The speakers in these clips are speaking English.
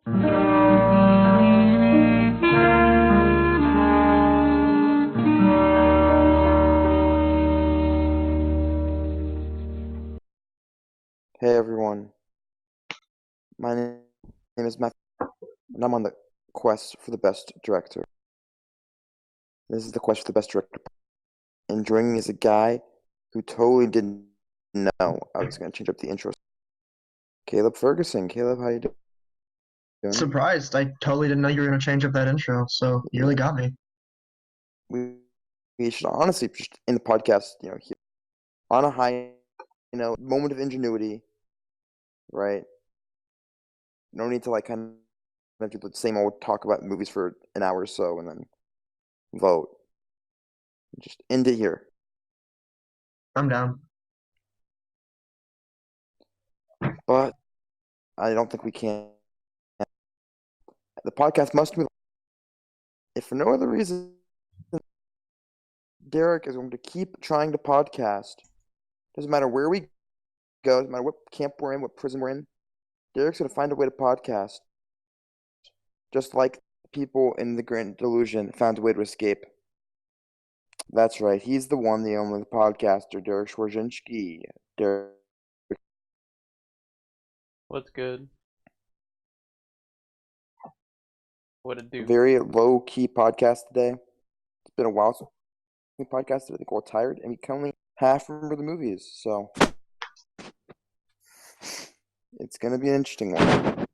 Hey everyone, my name is Matthew, and I'm on the quest for the best director. This is the quest for the best director. And joining me is a guy who totally didn't know I was going to change up the intro. Caleb Ferguson. Caleb, how you doing? Surprised. I totally didn't know you were going to change up that intro, so you really got me. We should honestly just in the podcast, here, on a high, moment of ingenuity, right? No need to kind of do the same old talk about movies for an hour or so and then vote. Just end it here. I'm down. But I don't think we can. The podcast must move. If for no other reason, Derek is going to keep trying to podcast. Doesn't matter where we go, doesn't matter what camp we're in, what prison we're in. Derek's going to find a way to podcast. Just like people in the Grand Delusion found a way to escape. That's right. He's the one, the only podcaster, Derek Schwarzinski. Derek. What's good? What it do? Very low-key podcast today. It's been a while since we podcasted. I think we're all tired, and we can only half remember the movies, so it's going to be an interesting one.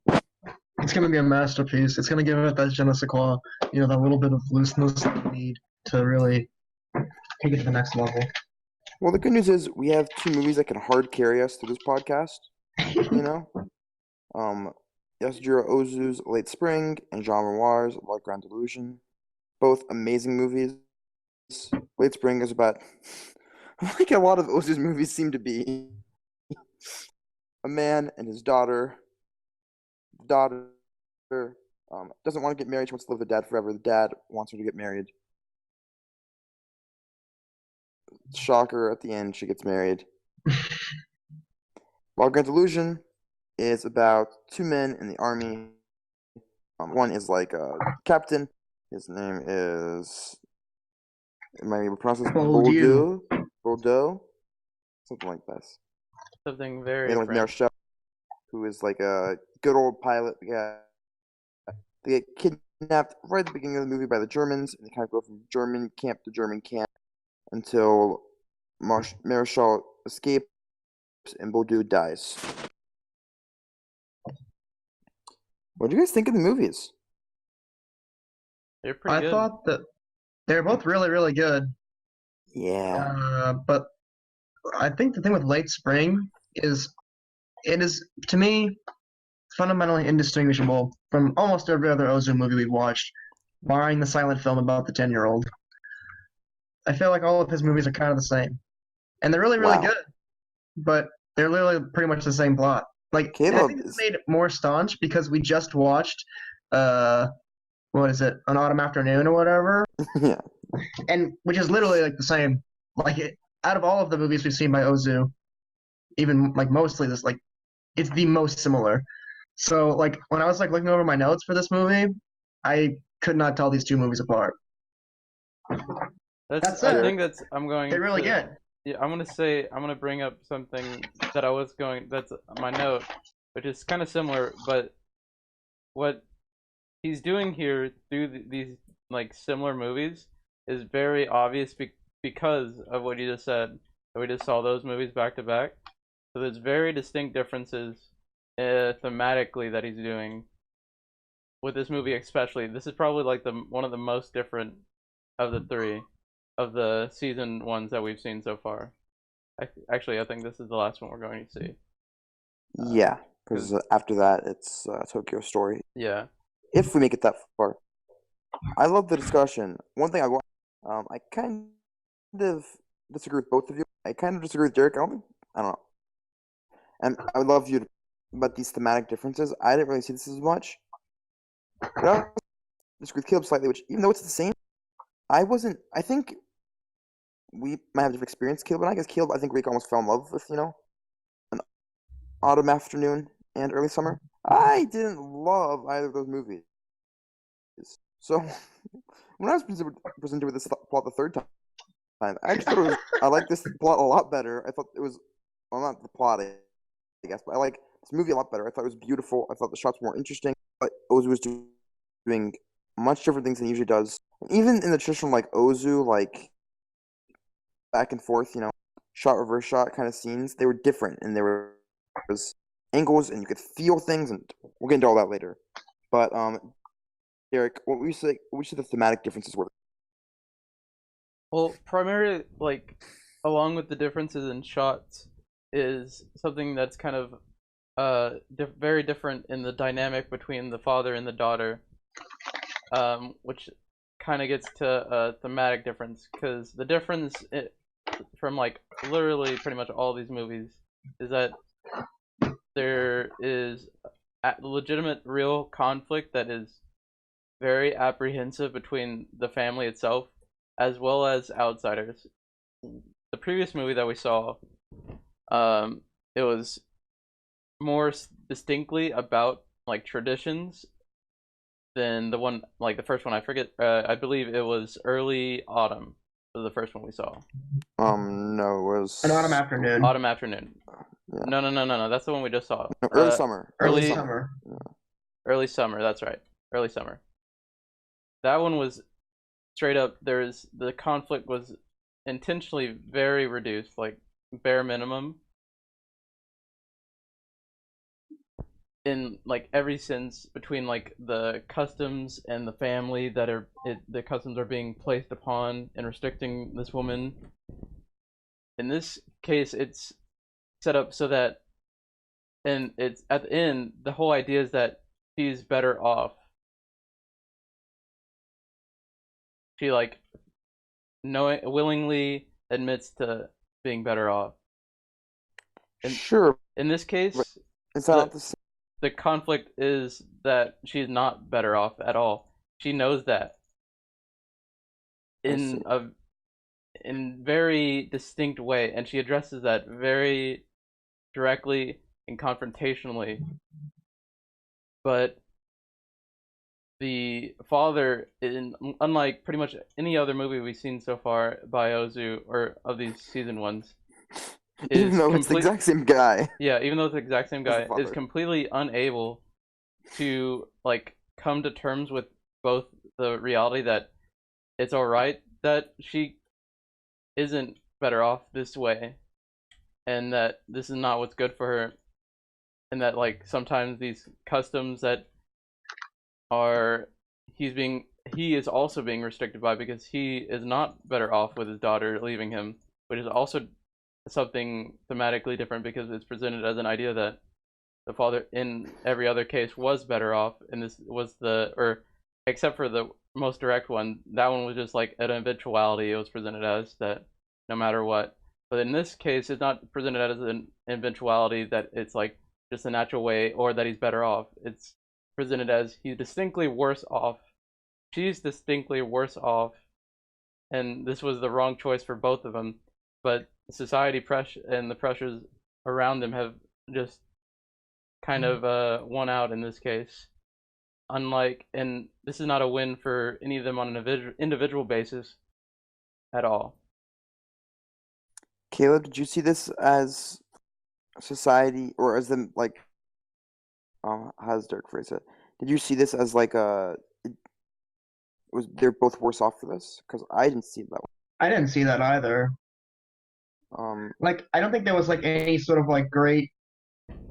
It's going to be a masterpiece. It's going to give it that je ne sais quoi, that little bit of looseness that we need to really take it to the next level. Well, the good news is we have two movies that can hard carry us through this podcast. Yasujiro Ozu's Late Spring and Jean Renoir's La Grande Delusion. Both amazing movies. Late Spring is about, like a lot of Ozu's movies seem to be, a man and his daughter. The daughter doesn't want to get married. She wants to live with the dad forever. The dad wants her to get married. Shocker, at the end, she gets married. While Grand Delusion is about two men in the army. One is like a captain. His name is, am I able to pronounce this? Bordeaux? Something like this. Something very And with Marshall, who is like a good old pilot. Yeah. They get kidnapped right at the beginning of the movie by the Germans, and they kind of go from German camp to German camp until Marshall escapes and Bordeaux dies. What do you guys think of the movies? They're pretty good. I thought that they're both really, really good. Yeah. But I think the thing with Late Spring is it is, to me, fundamentally indistinguishable from almost every other Ozu movie we've watched, barring the silent film about the 10-year-old. I feel like all of his movies are kind of the same. And they're really, really good, but they're literally pretty much the same plot. Like, Caleb I think it's made it more staunch because we just watched, what is it, An Autumn Afternoon or whatever? Yeah. And which is literally like the same. Like, out of all of the movies we've seen by Ozu, even like mostly this, like, it's the most similar. So, like, when I was like looking over my notes for this movie, I could not tell these two movies apart. That's it. I think that's I'm going. They're really good. Yeah, I'm gonna bring up something that that's my note, which is kind of similar, but what he's doing here through these like similar movies is very obvious because of what you just said. We just saw those movies back to back, so there's very distinct differences thematically that he's doing with this movie, especially. This is probably like one of the most different of the three of the season ones that we've seen so far. Actually, I think this is the last one we're going to see. Yeah, because after that, it's Tokyo Story. Yeah. If we make it that far. I love the discussion. One thing I kind of disagree with both of you. I kind of disagree with Derek. I don't know. And I would love you to, about these thematic differences. I didn't really see this as much. But I disagree with Caleb slightly, which even though it's the same, I think we might have a different experience, Caleb and I. Because Caleb, I think Rick almost fell in love with, An Autumn Afternoon and Early Summer. I didn't love either of those movies. So when I was presented with this plot the third time, I actually thought it was. I like this plot a lot better. I thought it was, well, not the plot, I guess, but I like this movie a lot better. I thought it was beautiful. I thought the shots were more interesting. But Ozu was doing much different things than he usually does. Even in the traditional like Ozu, like back and forth, shot reverse shot kind of scenes, they were different, and there was angles, and you could feel things, and we'll get into all that later. But Derek, what would you say the thematic differences were? Well, primarily, like, along with the differences in shots, is something that's kind of very different in the dynamic between the father and the daughter, which kind of gets to a thematic difference, because the difference from like literally pretty much all these movies is that there is a legitimate real conflict that is very apprehensive between the family itself as well as outsiders. The previous movie that we saw, it was more distinctly about like traditions than the one, like the first one. I forget. I believe it was early autumn. Was the first one we saw. No, it was An autumn afternoon. Autumn afternoon. Yeah. No. That's the one we just saw. No, early summer. Early summer. Early summer. That's right. Early summer. That one was straight up. The conflict was intentionally very reduced, like bare minimum. In like every sense between like the customs and the family the customs are being placed upon and restricting this woman. In this case, it's set up so that, and it's at the end, the whole idea is that she's better off. She like willingly admits to being better off. Sure. In this case, it's not the same. The conflict is that she's not better off at all. She knows that in a very distinct way, and she addresses that very directly and confrontationally. But the father, unlike pretty much any other movie we've seen so far by Ozu or of these season ones, even though it's the exact same guy. Yeah, even though it's the exact same guy, is completely unable to like come to terms with both the reality that it's alright that she isn't better off this way, and that this is not what's good for her, and that like sometimes these customs that he is also being restricted by because he is not better off with his daughter leaving him, which is also something thematically different because it's presented as an idea that the father in every other case was better off, and this was except for the most direct one, that one was just like an eventuality. It was presented as that no matter what. But in this case, it's not presented as an eventuality that it's like just a natural way or that he's better off. It's presented as he's distinctly worse off. She's distinctly worse off, and this was the wrong choice for both of them. But society pressure and the pressures around them have just kind of won out in this case. And this is not a win for any of them on an individual basis at all. Caleb, did you see this as society, or as them like? How's Dirk phrase it? Did you see this as like they're both worse off for this? Because I didn't see that one. I didn't see that either. Like, I don't think there was like any sort of like great,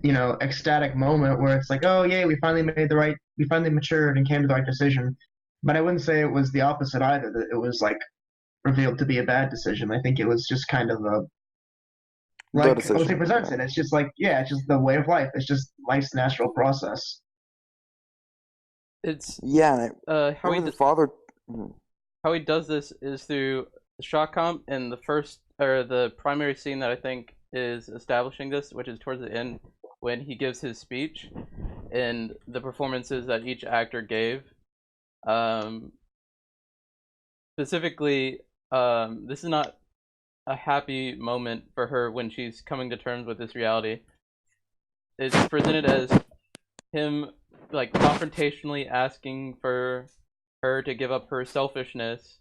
ecstatic moment where it's like, oh yay, we finally matured and came to the right decision. But I wouldn't say it was the opposite either, that it was like revealed to be a bad decision. I think it was just kind of like Jose presents it. It's just like, yeah, it's just the way of life. It's just life's natural process. It's how he does this is through the shot comp and the primary scene that I think is establishing this, which is towards the end when he gives his speech and the performances that each actor gave. Specifically, this is not a happy moment for her when she's coming to terms with this reality. It's presented as him like confrontationally asking for her to give up her selfishness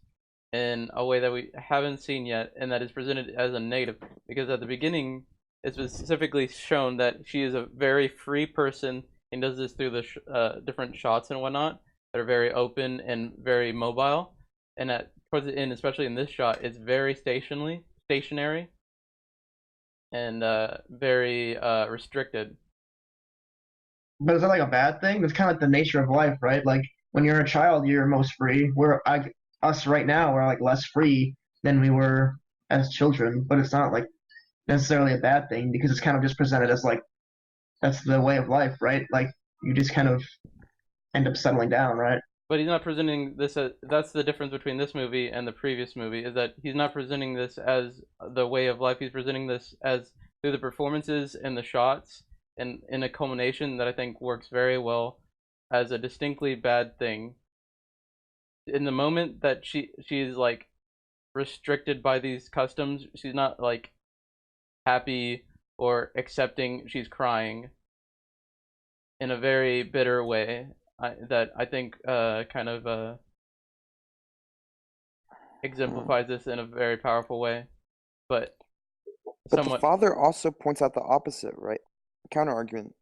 in a way that we haven't seen yet, and that is presented as a negative. Because at the beginning, it's specifically shown that she is a very free person and does this through the different shots and whatnot that are very open and very mobile. And towards the end, especially in this shot, it's very stationary, and very restricted. But is that like a bad thing? That's kind of like the nature of life, right? Like when you're a child, you're most free. Us right now, we're like less free than we were as children. But it's not like necessarily a bad thing because it's kind of just presented as like that's the way of life, right? Like you just kind of end up settling down, right? But he's not presenting this as, that's the difference between this movie and the previous movie, is that he's not presenting this as the way of life. He's presenting this as through the performances and the shots, and in a culmination that I think works very well as a distinctly bad thing. In the moment that she's like restricted by these customs, she's not like happy or accepting, she's crying in a very bitter way. That I think kind of exemplifies this in a very powerful way, but But the somewhat. father also points out the opposite, right? Counter argument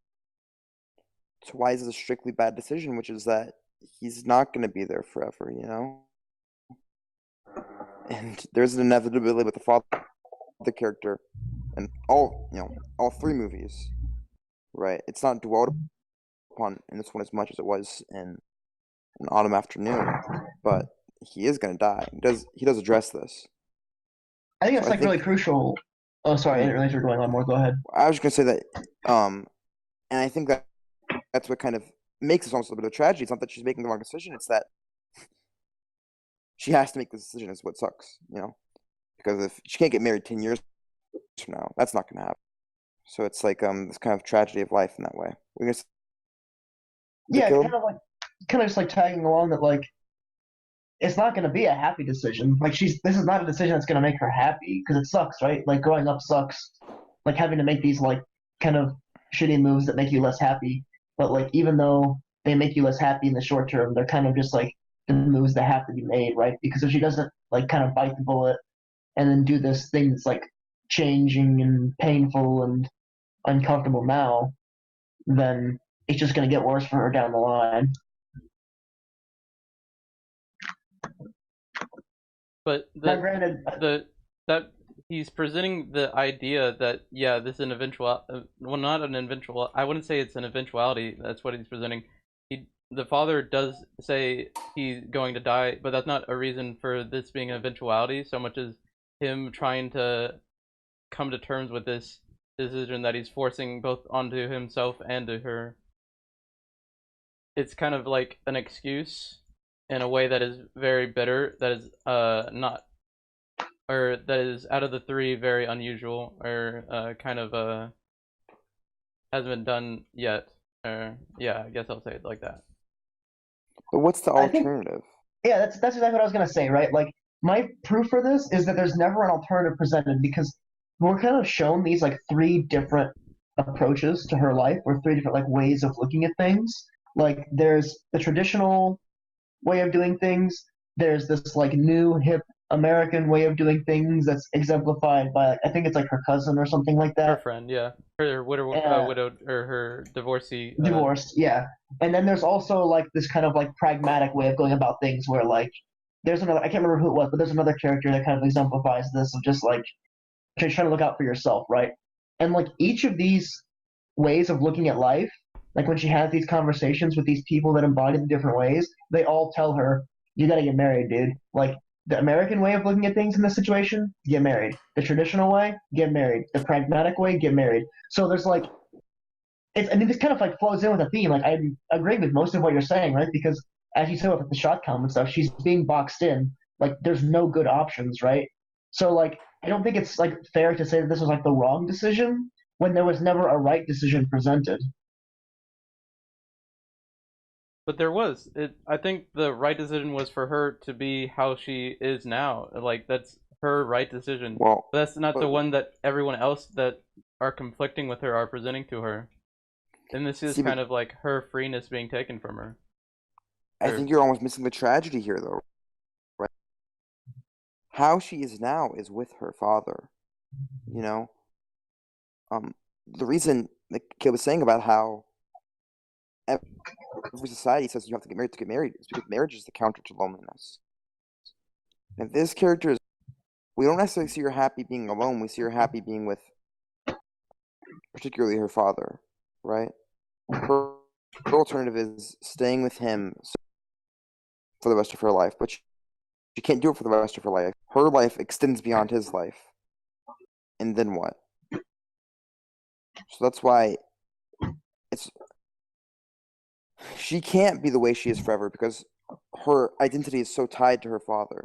to why is this a strictly bad decision, which is that he's not going to be there forever, you know? And there's an inevitability with the father character and all three movies, right? It's not dwelled upon in this one as much as it was in An Autumn Afternoon, but he is going to die. He does address this. I think So that's I like really think crucial. Oh, sorry, I didn't realize you were going on more. Go ahead. I was going to say that, and I think that that's what kind of makes this almost a bit of a tragedy. It's not that she's making the wrong decision; it's that she has to make this decision. Is what sucks, you know? Because if she can't get married 10 years from now, that's not going to happen. So it's like this kind of tragedy of life in that way. We're gonna say Yeah, Caleb. kind of just like tagging along that like it's not going to be a happy decision. Like this is not a decision that's going to make her happy because it sucks, right? Like growing up sucks. Like having to make these like kind of shitty moves that make you less happy. But like even though they make you less happy in the short term, they're kind of just like the moves that have to be made, right? Because if she doesn't like kind of bite the bullet and then do this thing that's like changing and painful and uncomfortable now, then it's just going to get worse for her down the line. But Now, granted, the that he's presenting the idea that, yeah, this is an eventual, well, not an eventual, I wouldn't say it's an eventuality. That's what he's presenting. The father does say he's going to die, but that's not a reason for this being an eventuality so much as him trying to come to terms with this decision that he's forcing both onto himself and to her. It's kind of like an excuse in a way that is very bitter, that is not, or that is out of the three very unusual, or kind of hasn't been done yet. Or yeah, I guess I'll say it like that. But what's the I think alternative? yeah, that's exactly what I was gonna say, right? Like my proof for this is that there's never an alternative presented because we're kind of shown these like three different approaches to her life or three different like ways of looking at things. Like there's the traditional way of doing things. There's this like new hip American way of doing things that's exemplified by I think it's like her cousin or something like Her that. friend, yeah, her Uh, widowed, or her divorcee. Divorced, yeah. And then there's also like this kind of like pragmatic way of going about things where like there's another I can't remember who it was, but there's another character that kind of exemplifies this of just like trying to look out for yourself, right? And like each of these ways of looking at life, like when she has these conversations with these people that embody the different ways, they all tell her, you gotta get married, dude. Like the American way of looking at things in this situation, get married. The traditional way, get married. The pragmatic way, get married. So there's like I mean, this kind of like flows in with a theme. Like I agree with most of what you're saying, right? Because as you said with the shot count and stuff, she's being boxed in. Like there's no good options, right? So like I don't think it's like fair to say that this was like the wrong decision when there was never a right decision presented. But there was it. I think the right decision was for her to be how she is now. Like that's her right decision. Well, But that's not but the one that everyone else that are conflicting with her are presenting to her. And this is See, but kind of like her freeness being taken from her. I Or think you're almost missing the tragedy here, though. Right? How she is now is with her father. You know, the reason the kid was saying about how every society says you have to get married is because marriage is the counter to loneliness. And this character is, we don't necessarily see her happy being alone. We see her happy being with, particularly her father, right? Her alternative is staying with him for the rest of her life, but she can't do it for the rest of her life. Her life extends beyond his life. And then what? So that's why it's she can't be the way she is forever because her identity is so tied to her father.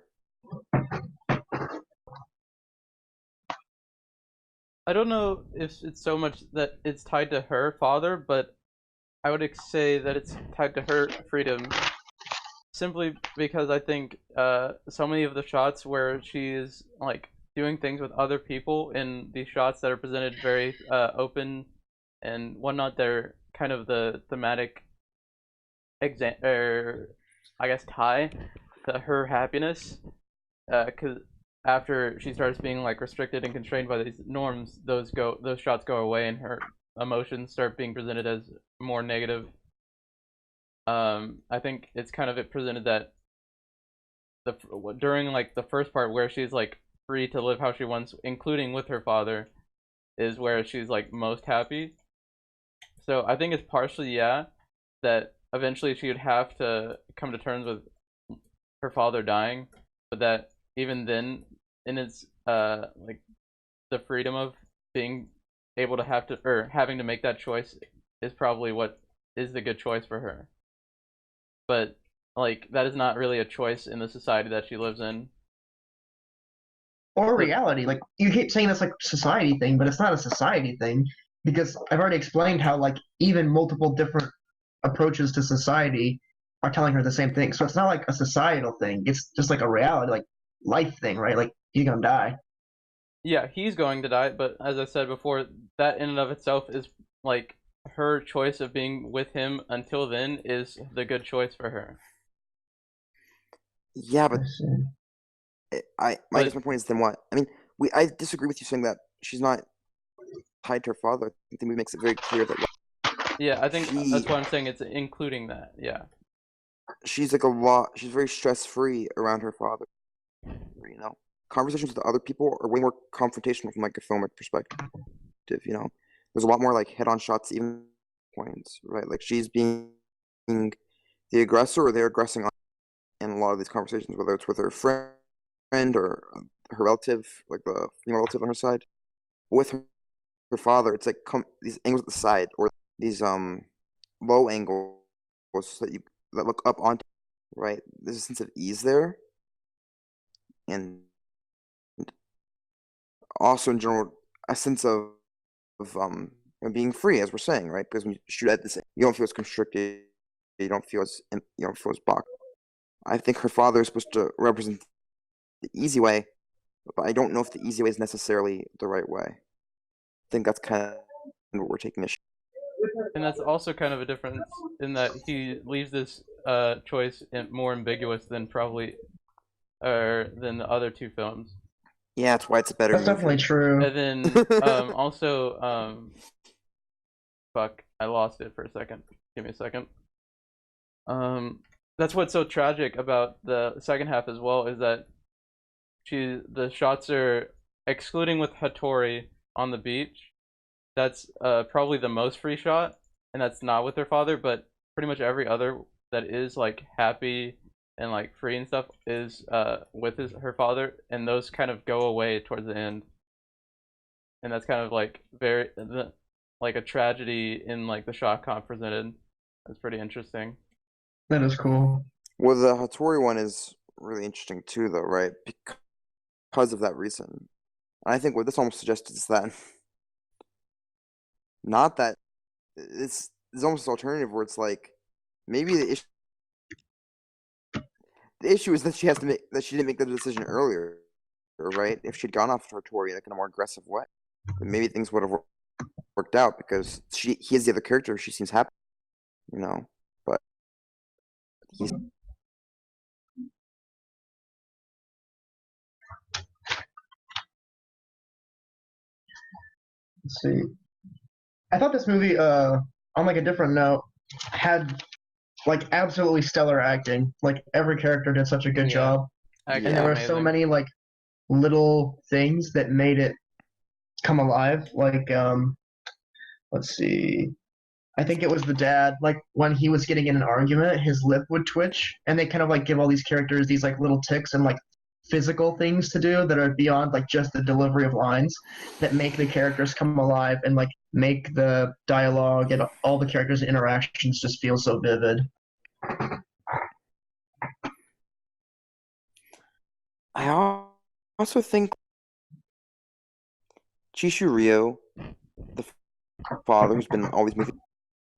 I don't know if it's so much that it's tied to her father, but I would say that it's tied to her freedom. Simply because I think so many of the shots where she is like doing things with other people in these shots that are presented very open and whatnot, they're kind of the thematic or I guess tie to her happiness. Because after she starts being like restricted and constrained by these norms, those shots go away and her emotions start being presented as more negative. I think it's kind of it presented that the during like the first part where she's like free to live how she wants, including with her father, is where she's like most happy. So I think it's partially that eventually she would have to come to terms with her father dying, but that even then, in its like the freedom of being able to have to or having to make that choice is probably what is the good choice for her. But like that is not really a choice in the society that she lives in. Or So, reality. Like you keep saying that's like society thing, but it's not a society thing because I've already explained how like even multiple different approaches to society are telling her the same thing. So it's not like a societal thing. It's just like a reality, like life thing, right? Like you're gonna die. yeah, he's going to die, but as I said before, that in and of itself is like her choice of being with him until then is the good choice for her. Yeah, but I I But guess my point is then what? I mean, I disagree with you saying that she's not tied to her father. I think the movie makes it very clear that yeah, I think she that's why I'm saying it's including that. Yeah. she's like a lot. She's very stress free around her father. You know, conversations with other people are way more confrontational from like a filmic perspective. You know, there's a lot more like head on shots, even points, right? Like she's being the aggressor or they're aggressing on in a lot of these conversations, whether it's with her friend or her relative, like the female relative on her side. With her father, it's like these angles at the side or these low angles that look up onto, right? There's a sense of ease there, and also in general a sense of being free, as we're saying, right? Because when you shoot at this, you don't feel as constricted, you don't feel as blocked. I think her father is supposed to represent the easy way, but I don't know if the easy way is necessarily the right way. I think that's kind of what we're taking issue. And that's also kind of a difference in that he leaves this choice more ambiguous than probably or than the other two films. Yeah, that's why it's a better That's definitely movie. true. And then also fuck, I lost it for a second. Give me a second. Um that's what's so tragic about the second half as well is that the shots are excluding with Hattori on the beach. That's probably the most free shot, and that's not with her father, but pretty much every other that is like happy and like free and stuff is with her father, and those kind of go away towards the end, and that's kind of like like a tragedy in like the shot comp presented. That's pretty interesting. That is cool. Well, the Hattori one is really interesting too, though, right? Because of that reason. And I think what this almost suggests is that not that it's almost an alternative where it's like maybe the issue is that she didn't make the decision earlier, right? If she'd gone off Hattori like in a more aggressive way, then maybe things would have worked worked out because he is the other character. She seems happy, but he's Let's see. I thought this movie, on like a different note, had like absolutely stellar acting. Like every character did such a good Yeah. job, Acting's and there were amazing. so many like little things that made it come alive. Like, let's see. I think it was the dad. Like when he was getting in an argument, his lip would twitch, and they kind of like give all these characters these like little ticks and like physical things to do that are beyond like just the delivery of lines that make the characters come alive and like make the dialogue and all the characters' interactions just feel so vivid. I also think Chishuryo, the father who's been in all these movies,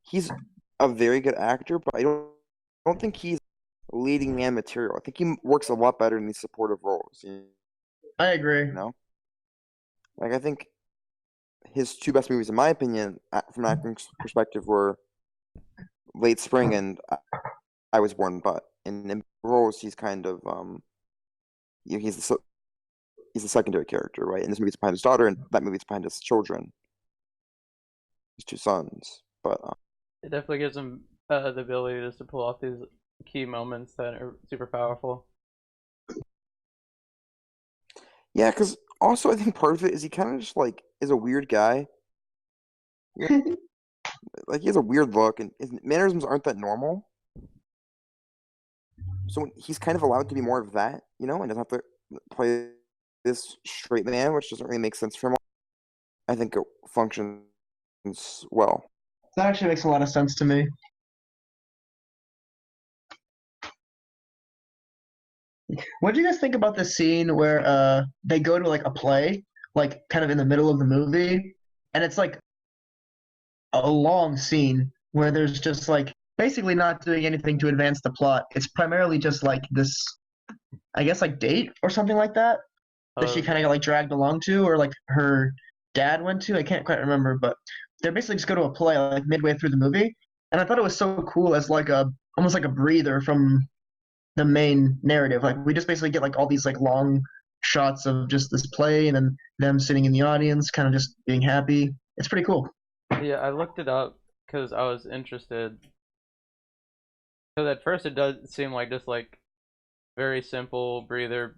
he's a very good actor, but I don't think he's leading man material. I think he works a lot better in these supportive roles. I agree. Like I think his two best movies, in my opinion, from an acting perspective, were Late Spring and I Was Born. But in roles, he's kind of he's the secondary character, right? In this movie, it's behind his daughter, and that movie, it's behind his children, his two sons. But It definitely gives him the ability just to pull off these key moments that are super powerful. yeah, because also I think part of it is he kind of just like is a weird guy. Like he has a weird look, and his mannerisms aren't that normal. So he's kind of allowed to be more of that, and doesn't have to play this straight man, which doesn't really make sense for him. I think it functions well. That actually makes a lot of sense to me. What do you guys think about this scene where they go to like a play, like kind of in the middle of the movie, and it's like a long scene where there's just like basically not doing anything to advance the plot. It's primarily just like this, I guess, like date or something like that she kind of got like dragged along to, or like her dad went to. I can't quite remember, but they basically just go to a play like midway through the movie, and I thought it was so cool as like a almost like a breather from the main narrative. Like we just basically get like all these like long shots of just this play and then them sitting in the audience, kind of just being happy. It's pretty cool. Yeah, I looked it up because I was interested. Because at first it does seem like just like very simple breather,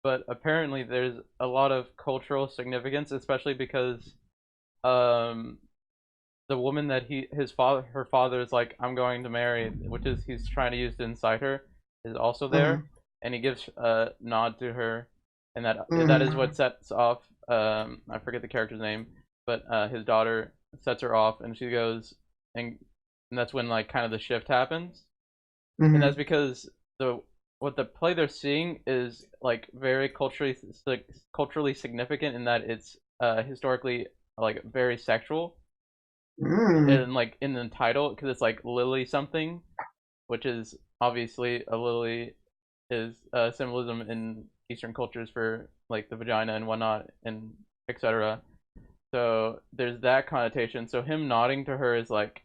but apparently there's a lot of cultural significance, especially because um the woman that her father is like, I'm going to marry, which is he's trying to use to incite her, is also there, Mhm. and he gives a nod to her, and that Mhm. is what sets off I forget the character's name, but his daughter sets her off, and she goes, and that's when like kind of the shift happens, and that's Mhm. because the what the play they're seeing is like very culturally significant in that it's historically like very sexual, Mhm. and like in the title because it's like Lily something, which is obviously a lily is symbolism in Eastern cultures for like the vagina and whatnot and etc. So there's that connotation. So him nodding to her is like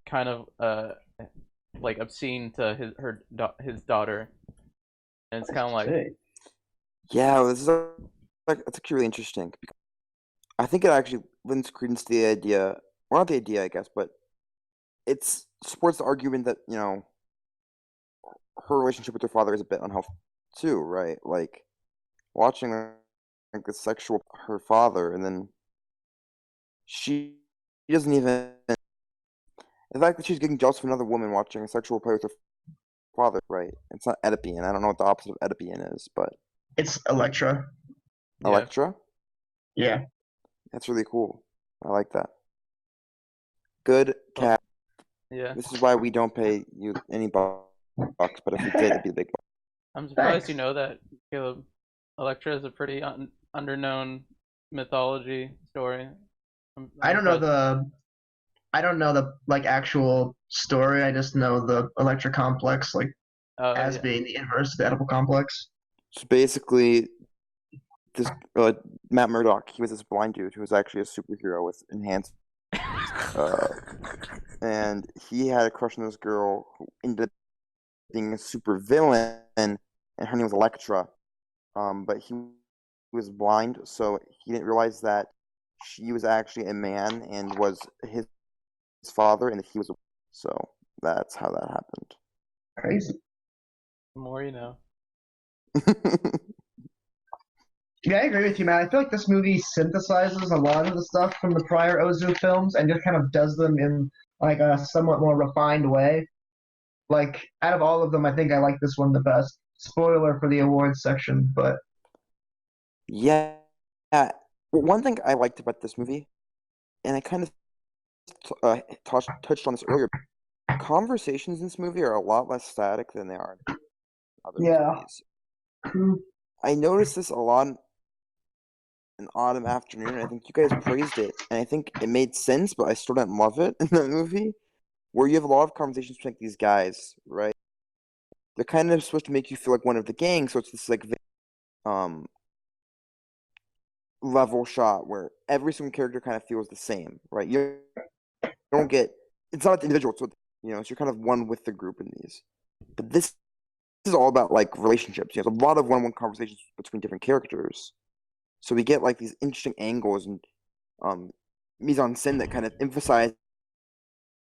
kind of like obscene to his daughter, and it's kind of like Yeah, this is like that's actually really interesting. I think it actually lends credence to the idea, well, not the idea, I guess, but it supports the argument that her relationship with her father is a bit unhealthy too, right? Like watching like the sexual her father, and then she doesn't even the fact that she's getting jealous of another woman watching a sexual play with her father, right? It's not Oedipian. I don't know what the opposite of Oedipian is, but It's Electra. yeah. Electra. Yeah. That's really cool. I like that. Good Well, cat. yeah. This is why we don't pay you any bucks, but if we did, it'd be a big buck. I'm surprised you Thanks. know that, Caleb. Electra is a pretty underknown mythology story. I'm I don't know impressed. the I don't know the like actual story. I just know the Electra complex like Oh as yeah. being the inverse of the Oedipal complex. So basically, this Matt Murdock. He was this blind dude who was actually a superhero with enhanced, uh, and he had a crush on this girl who ended up being a super villain, and her name was Elektra. But he was blind, so he didn't realize that she was actually a man and was his father, and that he was a. So that's how that Crazy. The more you know. happened. Yeah, I agree with you, man. I feel like this movie synthesizes a lot of the stuff from the prior Ozu films and just kind of does them in like a somewhat more refined way. Like out of all of them, I think I like this one the best. Spoiler for the awards section, but Yeah. Well, one thing I liked about this movie, and I kind of touched on this earlier, conversations in this movie are a lot less static than they are in other yeah. movies. I noticed this a lot in Autumn Afternoon, and I think you guys praised it, and I think it made sense, but I still didn't love it in that movie, where you have a lot of conversations between these guys, right? They're kind of supposed to make you feel like one of the gang, so it's this like um level shot where every single character kind of feels the same, right? You don't get it's not the individual, so so you're kind of one with the group in these. But this is all about like relationships. There's a lot of one-on-one conversations between different characters, so we get like these interesting angles and mise en scène that kind of emphasizes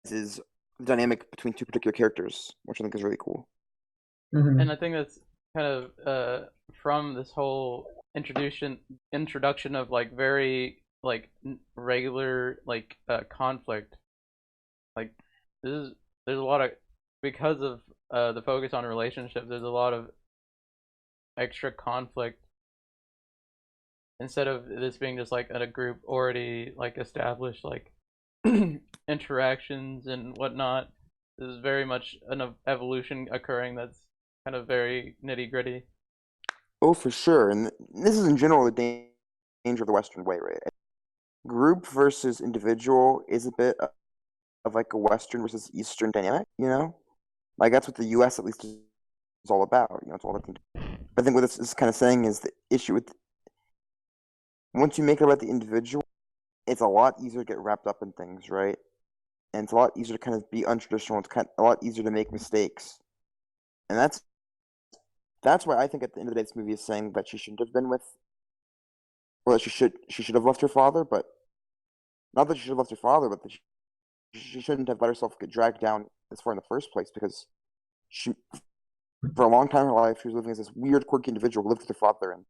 the dynamic between two particular characters, which I think is really cool. Mhm. And I think that's kind of from this whole introduction of like very like regular like conflict. Like this is there's a lot of because of the focus on relationships. There's a lot of extra conflict instead of this being just like at a group already like established like interactions and whatnot. This is very much an evolution occurring that's kind of very nitty gritty. Oh, for sure. And this is in general the danger of the Western way, right? Group versus individual is a bit of like a Western versus Eastern dynamic. Like that's what the U.S. at least is all about. It's all about. But I think what this is kind of saying is the issue with once you make it about the individual, it's a lot easier to get wrapped up in things, right? And it's a lot easier to kind of be untraditional. It's kind of a lot easier to make mistakes, and that's why I think at the end of the day, this movie is saying that she shouldn't have been with, or that she should have left her father, but not that she should have left her father, but that she shouldn't have let herself get dragged down this far in the first place because she, for a long time in her life, she was living as this weird, quirky individual who lived with her father and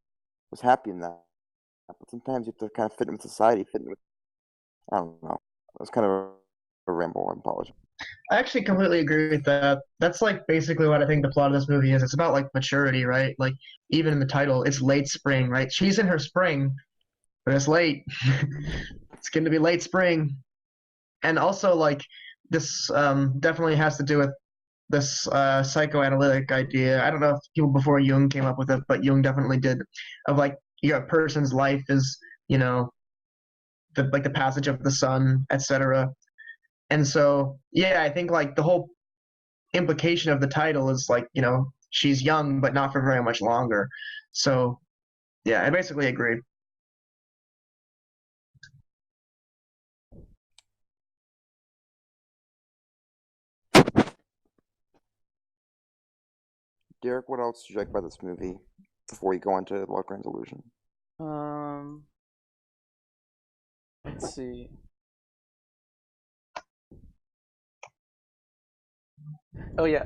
was happy in that. But sometimes you have to kind of fit in with society, fit in with, I don't know. It was kind of a ramble. I apologize. I actually completely agree with that. That's like basically what I think the plot of this movie is. It's about like maturity, right? Like even in the title, it's late spring, right? She's in her spring, but it's late. It's going to be late spring. And also like this definitely has to do with this psychoanalytic idea. I don't know if people before Jung came up with it, but Jung definitely did. Of like your person's life is, you know, the passage of the sun, etc. And so, yeah, I think like the whole implication of the title is like, she's young, but not for very much longer. So, yeah, I basically agree. Derek, what else did you like about this movie before we go into Logran's Illusion? Um, let's see. Oh yeah,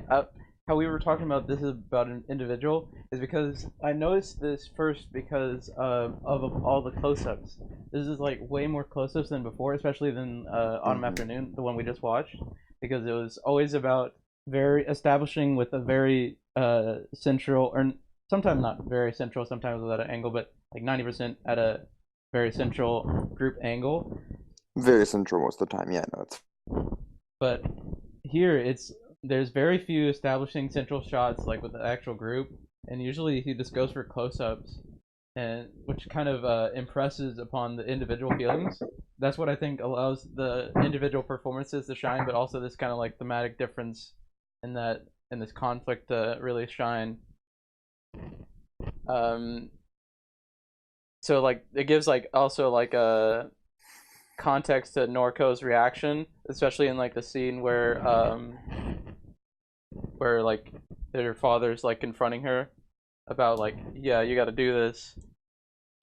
how we were talking about this is about an individual is because I noticed this first because of all the close-ups. This is like way more close-ups than before, especially than Autumn Mm-hmm. Afternoon, the one we just watched, because it was always about very establishing with a very central, or sometimes not very central, sometimes at an angle, but like 90% at a very central group angle. Very central most of the time. Yeah, no, it's But here it's there's very few establishing central shots like with the actual group, and usually he just goes for close-ups, and which kind of impresses upon the individual feelings. That's what I think allows the individual performances to shine, but also this kind of like thematic difference in that in this conflict to really shine. Um, so like it gives like also like a context to Noriko's reaction, especially in like the scene where like her father's like confronting her about like, yeah, you got to do this.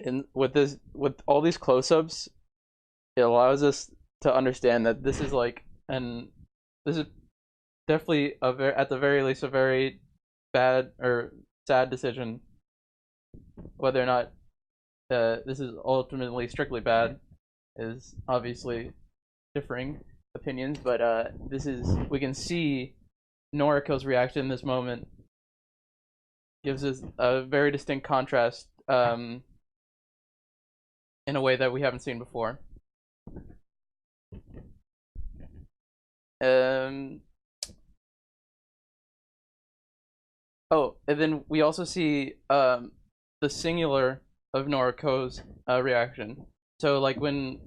And with all these close-ups, it allows us to understand that this is definitely at the very least a very bad or sad decision. Whether or not this is ultimately strictly bad is obviously differing opinions, but this is we can see Noriko's reaction in this moment gives us a very distinct contrast in a way that we haven't seen before. Um, oh, and then we also see the singular of Noriko's reaction. So, like when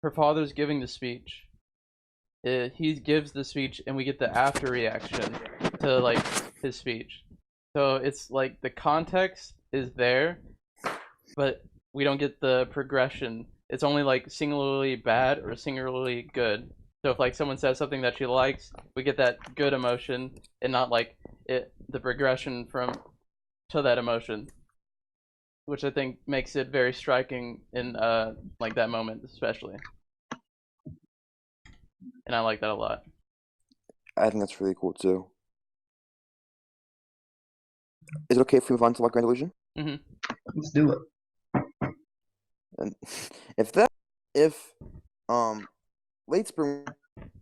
her father's giving the speech, he gives the speech, and we get the after reaction to like his speech. So it's like the context is there, but we don't get the progression. It's only like singularly bad or singularly good. So if like someone says something that she likes, we get that good emotion and not like the progression from to that emotion, which I think makes it very striking in like that moment especially. And I like that a lot. I think that's really cool too. Is it okay if we move on to like Grand Illusion? Mm-hmm. Let's do it. And if Late Spring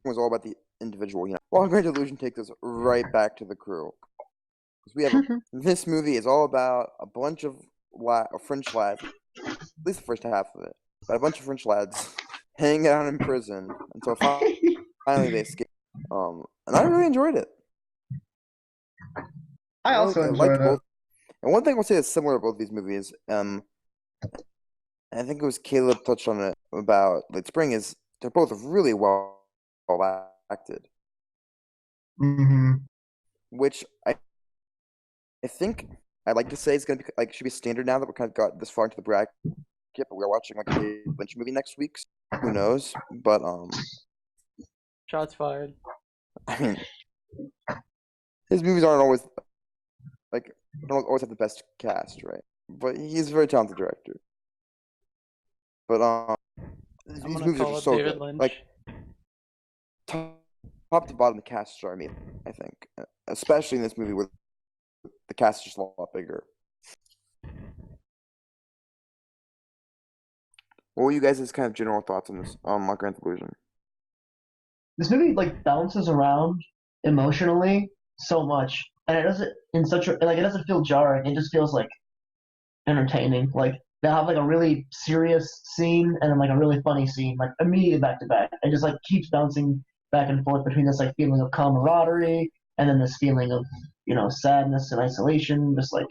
was all about the individual, while Grand Illusion takes us right back to the crew. Because we have this movie is all about a bunch of French lads, at least the first half of it, but a bunch of French lads hanging out in prison until finally they escape. And I really enjoyed it. I also enjoyed it. And one thing I'll say that's similar to both these movies, I think it was Caleb touched on it about Late Spring, is they're both really well acted. Mm-hmm. Which I think I'd like to say is gonna be like should be standard now that we kind of got this far into the bracket, but we're watching like a David Lynch movie next week. So who knows? But Shots fired. I mean, his movies aren't always like don't always have the best cast, right? But he's a very talented director. But these movies are just so David good. Lynch. Like top to bottom, the cast are amazing. I think, especially in this movie where the cast is just a lot bigger. What were you guys' kind of general thoughts on this on Grand Illusion? This movie like bounces around emotionally so much, and it doesn't in such a like it doesn't feel jarring. It just feels like entertaining. Like they'll have like a really serious scene and then like a really funny scene, like immediately back to back. It just like keeps bouncing back and forth between this like feeling of camaraderie and then this feeling of sadness and isolation, just like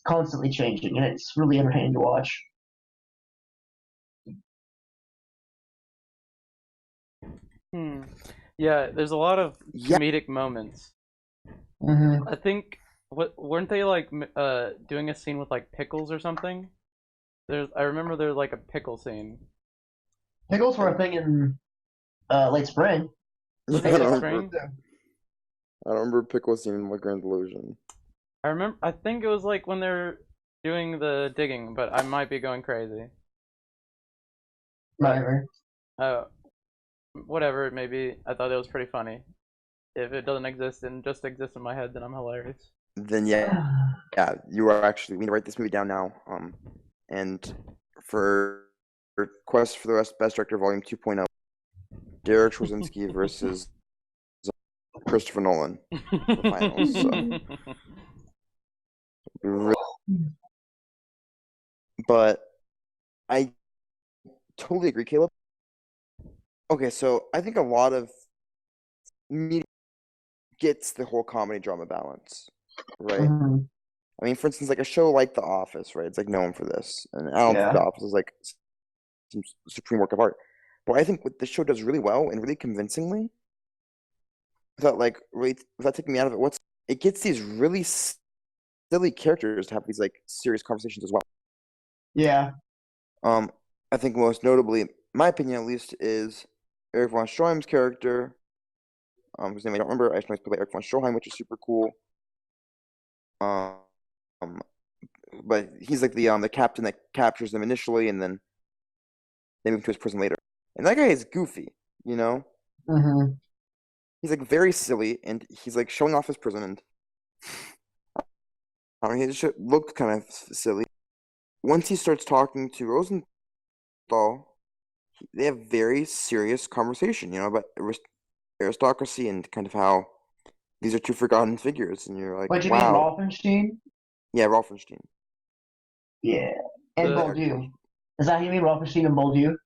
constantly changing, and it's really entertaining to watch. Yeah, there's a lot of comedic moments. Mm-hmm. I think weren't they like doing a scene with like pickles or something? I remember there's like a pickle scene. Pickles were a thing in Late Spring. I Late don't Spring? I don't remember pickle scene in Grand Illusion. I think it was like when they're doing the digging, but I might be going crazy. Right. Whatever it may be, I thought it was pretty funny. If it doesn't exist and just exists in my head, then I'm hilarious. Then yeah, you are actually. We need to write this movie down now. And for Quest for the Best Director Volume 2.0, Derek Schwarzenegger versus Christopher Nolan. The finals. So. But I totally agree, Caleb. Okay, so I think a lot of media gets the whole comedy drama balance, right? Mm-hmm. I mean, for instance, like a show like The Office, right? It's like known for this, and I don't think The Office is like some supreme work of art. But I think what this show does really well and really convincingly, without taking me out of it, it gets these really silly characters to have these like serious conversations as well. Yeah. Um, I think most notably, in my opinion at least, is Eric von Stroheim's character. Whose name I don't remember. I just know he's played by Eric von Stroheim, which is super cool. Um, but he's like the captain that captures them initially, and then they move to his prison later. And that guy is goofy, you know. Hmm. He's like very silly, and he's like showing off his prison, and I mean, he just looked kind of silly. Once he starts talking to Rosenthal, they have very serious conversation, you know, about aristocracy and kind of how these are two forgotten figures, and you're like, What do you mean, wow, Rolfenstein? yeah, Rolfenstein. Yeah. And The Eric Boldu. Rolf- Is that who you mean, Rolfenstein and Boldu?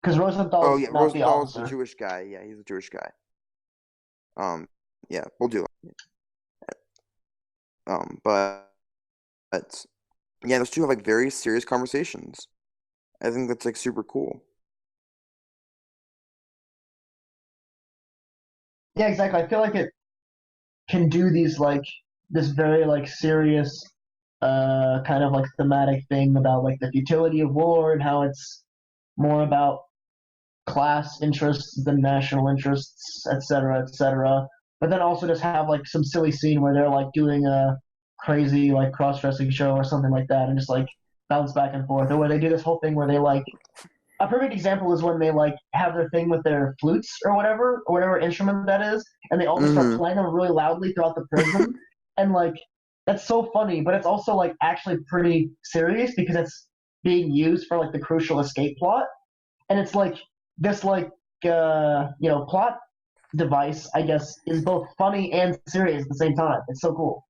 Because Oh Rosenthal's yeah, not the Rosenthal's the officer. Jewish guy. Yeah, he's a Jewish guy. Yeah, we'll do it. But yeah, those two have like very serious conversations. I think that's like super cool. Yeah, exactly. I feel like it can do these like this very like serious kind of like thematic thing about like the futility of war and how it's more about class interests than national interests, etc., etc. But then also just have like some silly scene where they're like doing a crazy like cross dressing show or something like that, and just like bounce back and forth, or where they do this whole thing where they like a perfect example is when they like have their thing with their flutes or whatever instrument that is, and they all just start Mm-hmm. playing them really loudly throughout the prison, and like that's so funny, but it's also like actually pretty serious because it's being used for like the crucial escape plot, and it's like this like plot device, I guess, is both funny and serious at the same time. It's so cool.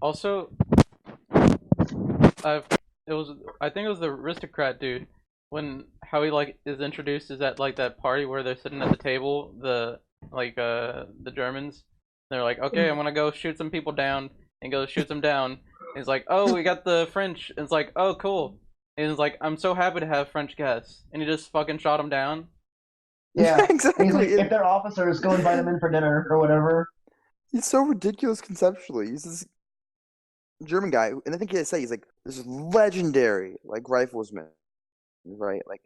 also I've it was I think it was the aristocrat dude when how he like is introduced is at like that party where they're sitting at the table the Germans. They're like, okay, I'm gonna go shoot some people down, and goes shoots them down. And he's like, oh, we got the French. And it's like, oh, cool. And he's like, I'm so happy to have French guests, and he just fucking shot him down. Yeah, Yeah, and he's like, exactly. if they're officers, go invite them in for dinner or whatever. He's so ridiculous conceptually. He's this German guy, and I think he say he's like this legendary like riflesman, right? Like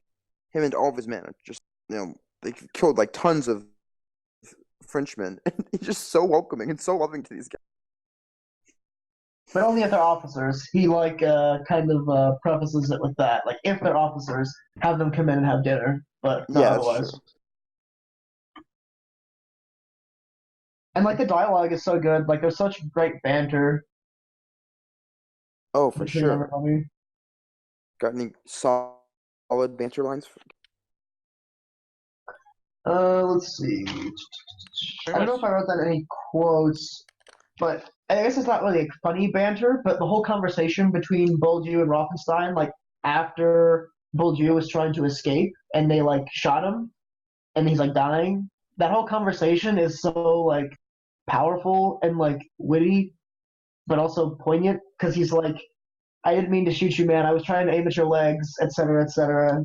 him and all of his men are just they killed like tons of Frenchmen, and he's just so welcoming and so loving to these guys. But only if they're officers. He like kind of prefaces it with that, like if they're officers, have them come in and have dinner, but not Yeah, that's true. otherwise. And like the dialogue is so good. Like there's such great banter Oh, for between sure. everybody. Got any solid banter lines? Let's see. I Pretty don't know much. if I wrote down any quotes, but I guess it's not really like funny banter. But the whole conversation between Boldu and Rothenstein, like after Boldu was trying to escape and they like shot him and he's like dying. That whole conversation is so like powerful and like witty, but also poignant because he's like, "I didn't mean to shoot you, man. I was trying to aim at your legs, etc., etc."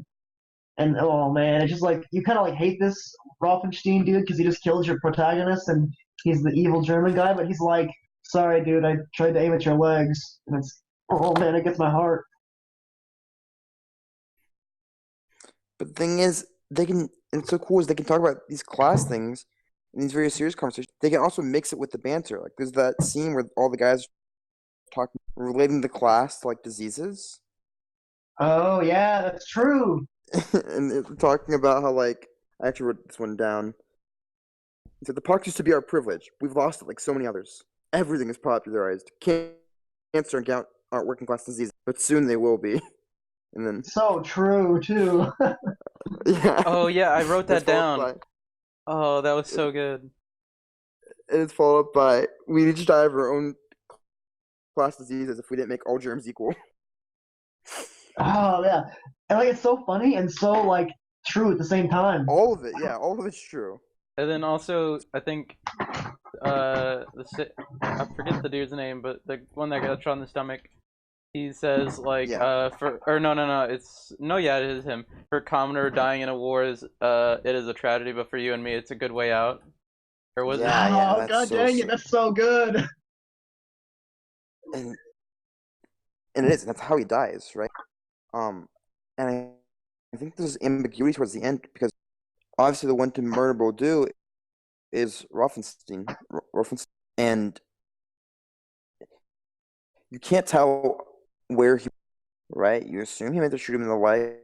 And oh man, it's just like you kind of like hate this Rolfenstein dude because he just kills your protagonist and he's the evil German guy, but he's like, "Sorry, dude, I tried to aim at your legs," and it's oh man, it gets my heart. But the thing is, they can. It's so cool is they can talk about these class things in these very serious conversations. They can also mix it with the banter. Like there's that scene where all the guys talking relating the class to like diseases, Oh yeah, that's true. and talking about how like I actually wrote this one down. He said the pox used to be our privilege. We've lost it like so many others. Everything is popularized. Cancer and gout aren't working class diseases, but soon they will be. And then So true too. yeah, Oh yeah, I wrote it's that followed down. by Oh, that was it, so good. it's followed by we each die of our own class diseases if we didn't make all germs equal. Oh yeah, and like it's so funny and so like true at the same time. All of it, yeah, all of it's true. And then also, I think I forget the dude's name, but the one that got shot in the stomach. He says like Yeah, for or no, it's no, yeah, it is him. For a commoner dying in a war is it is a tragedy, but for you and me it's a good way out. Or was it? Yeah, Oh, that's god so dang it, that's so good. and and it is. That's how he dies, right? Um, and I think there's ambiguity towards the end because obviously the one to murder Bodu is Ruffenstein, and you can't tell where he, right? You assume he meant to shoot him in the leg.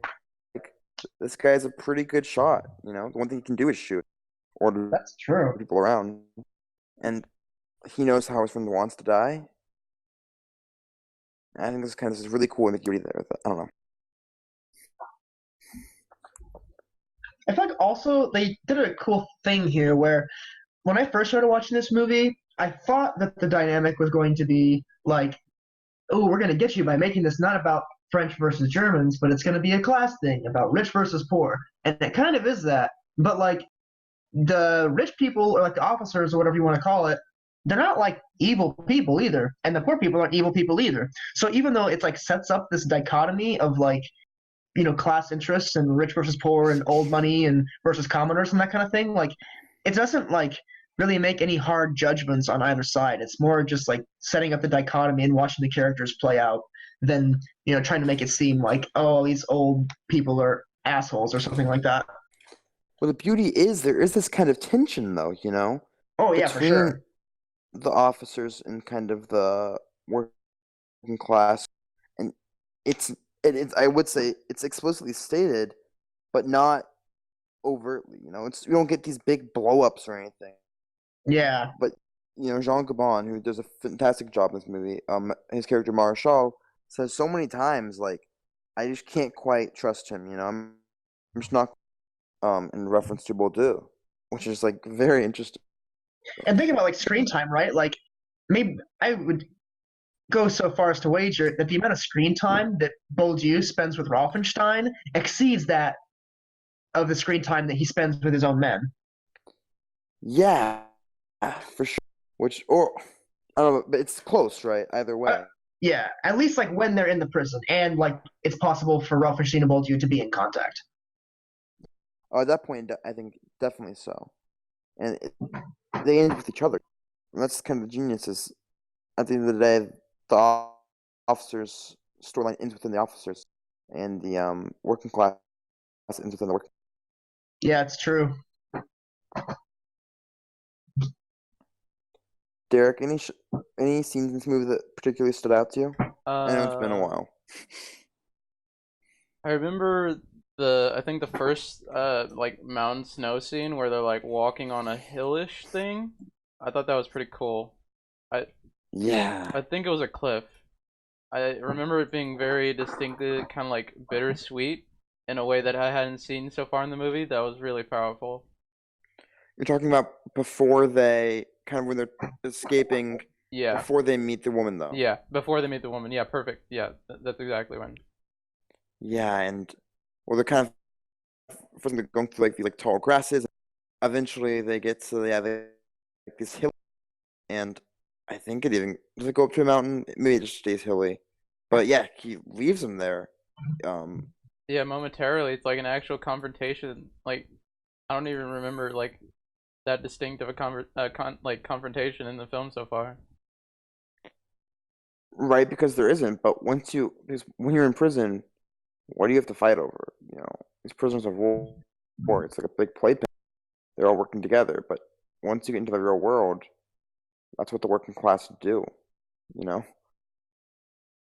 This guy's a pretty good shot, you know. The one thing he can do is shoot or to That's true. people around, and he knows how his friend wants to die. And I think this is really cool ambiguity there. I don't know. I feel like also they did a cool thing here where when I first started watching this movie, I thought that the dynamic was going to be like, oh, we're going to get you by making this not about French versus Germans, but it's going to be a class thing about rich versus poor. And it kind of is that. But like the rich people or like the officers or whatever you want to call it, they're not like evil people either. And the poor people aren't evil people either. So even though it's like sets up this dichotomy of like, class interests and rich versus poor and old money and versus commoners and that kind of thing, like it doesn't like really make any hard judgments on either side. It's more just like setting up the dichotomy and watching the characters play out than trying to make it seem like, oh, these old people are assholes or something like that. Well, the beauty is there is this kind of tension, though, you know, Oh yeah, for between sure. the officers and kind of the working class, and it's I would say it's explicitly stated, but not overtly. You know, it's you don't get these big blow ups or anything. Yeah. But Jean Gabon, who does a fantastic job in this movie, his character Marshall says so many times like, I just can't quite trust him. I'm just not in reference to Bordeaux, which is like very interesting. And thinking about like screen time, right? Like maybe I would go so far as to wager that the amount of screen time that Bourdieu spends with Rolfenstein exceeds that of the screen time that he spends with his own men. Yeah, for sure. Which or I don't know, but it's close, right? Either Uh, way. yeah, at least like when they're in the prison, and like it's possible for Rolfenstein and Bourdieu to be in contact. At that point, I think definitely so. And they end with each other. And that's kind of the genius. Is at the end of the day, the officers' storyline ends within the officers, and the working class ends within the working. Yeah, it's true. Derek, any scenes in this movie that particularly stood out to you? I know it's been a Uh, while. I remember I think the first like mountain snow scene where they're like walking on a hillish thing. I thought that was pretty cool. I Yeah. I think it was a cliff. I remember it being very distinctly kind of like bittersweet in a way that I hadn't seen so far in the movie. That was really powerful. You're talking about before they kind of when they're escaping, Yeah. before they meet the woman, though. Yeah, before they meet the woman. Yeah, perfect. Yeah, that's exactly when. Yeah, and well, they're kind of first they're going through like these like tall grasses. Eventually, they get to like this hill, and I think it even does it go up to a mountain. Maybe it just stays hilly, but yeah, he leaves them there. Um, Yeah, momentarily it's like an actual confrontation. Like I don't even remember like that distinct of a confrontation in the film so far. right, because there isn't. But because when you're in prison, what do you have to fight over? These prisoners of war. It's like a big playpen. They're all working together. But once you get into the real world, that's what the working class do. You know,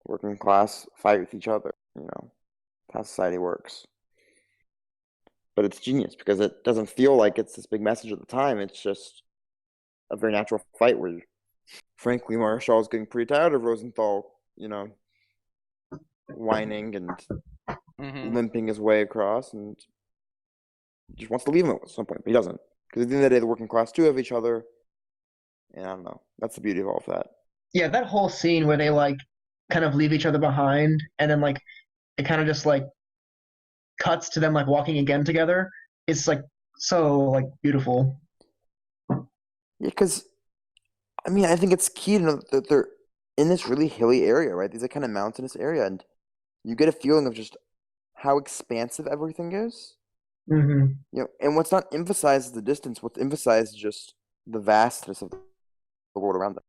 working class fight with each other. That's how society works. But it's genius because it doesn't feel like it's this big message at the time. It's just a very natural fight where, frankly, Marshall's getting pretty tired of Rosenthal, whining and Mhm. limping his way across, and just wants to leave him at some point, but he doesn't. Because at the end of the day, the working class do have each other, and I don't know. That's the beauty of all of that. Yeah, that whole scene where they like kind of leave each other behind, and then like it kind of just like cuts to them like walking again together. It's like so like beautiful. Yeah, because I mean, I think it's key to know that they're in this really hilly area, right? These are kind of mountainous area, and you get a feeling of just how expansive everything is. Hmm. And what's not emphasized is the distance. What's emphasized is just the vastness of the world around them.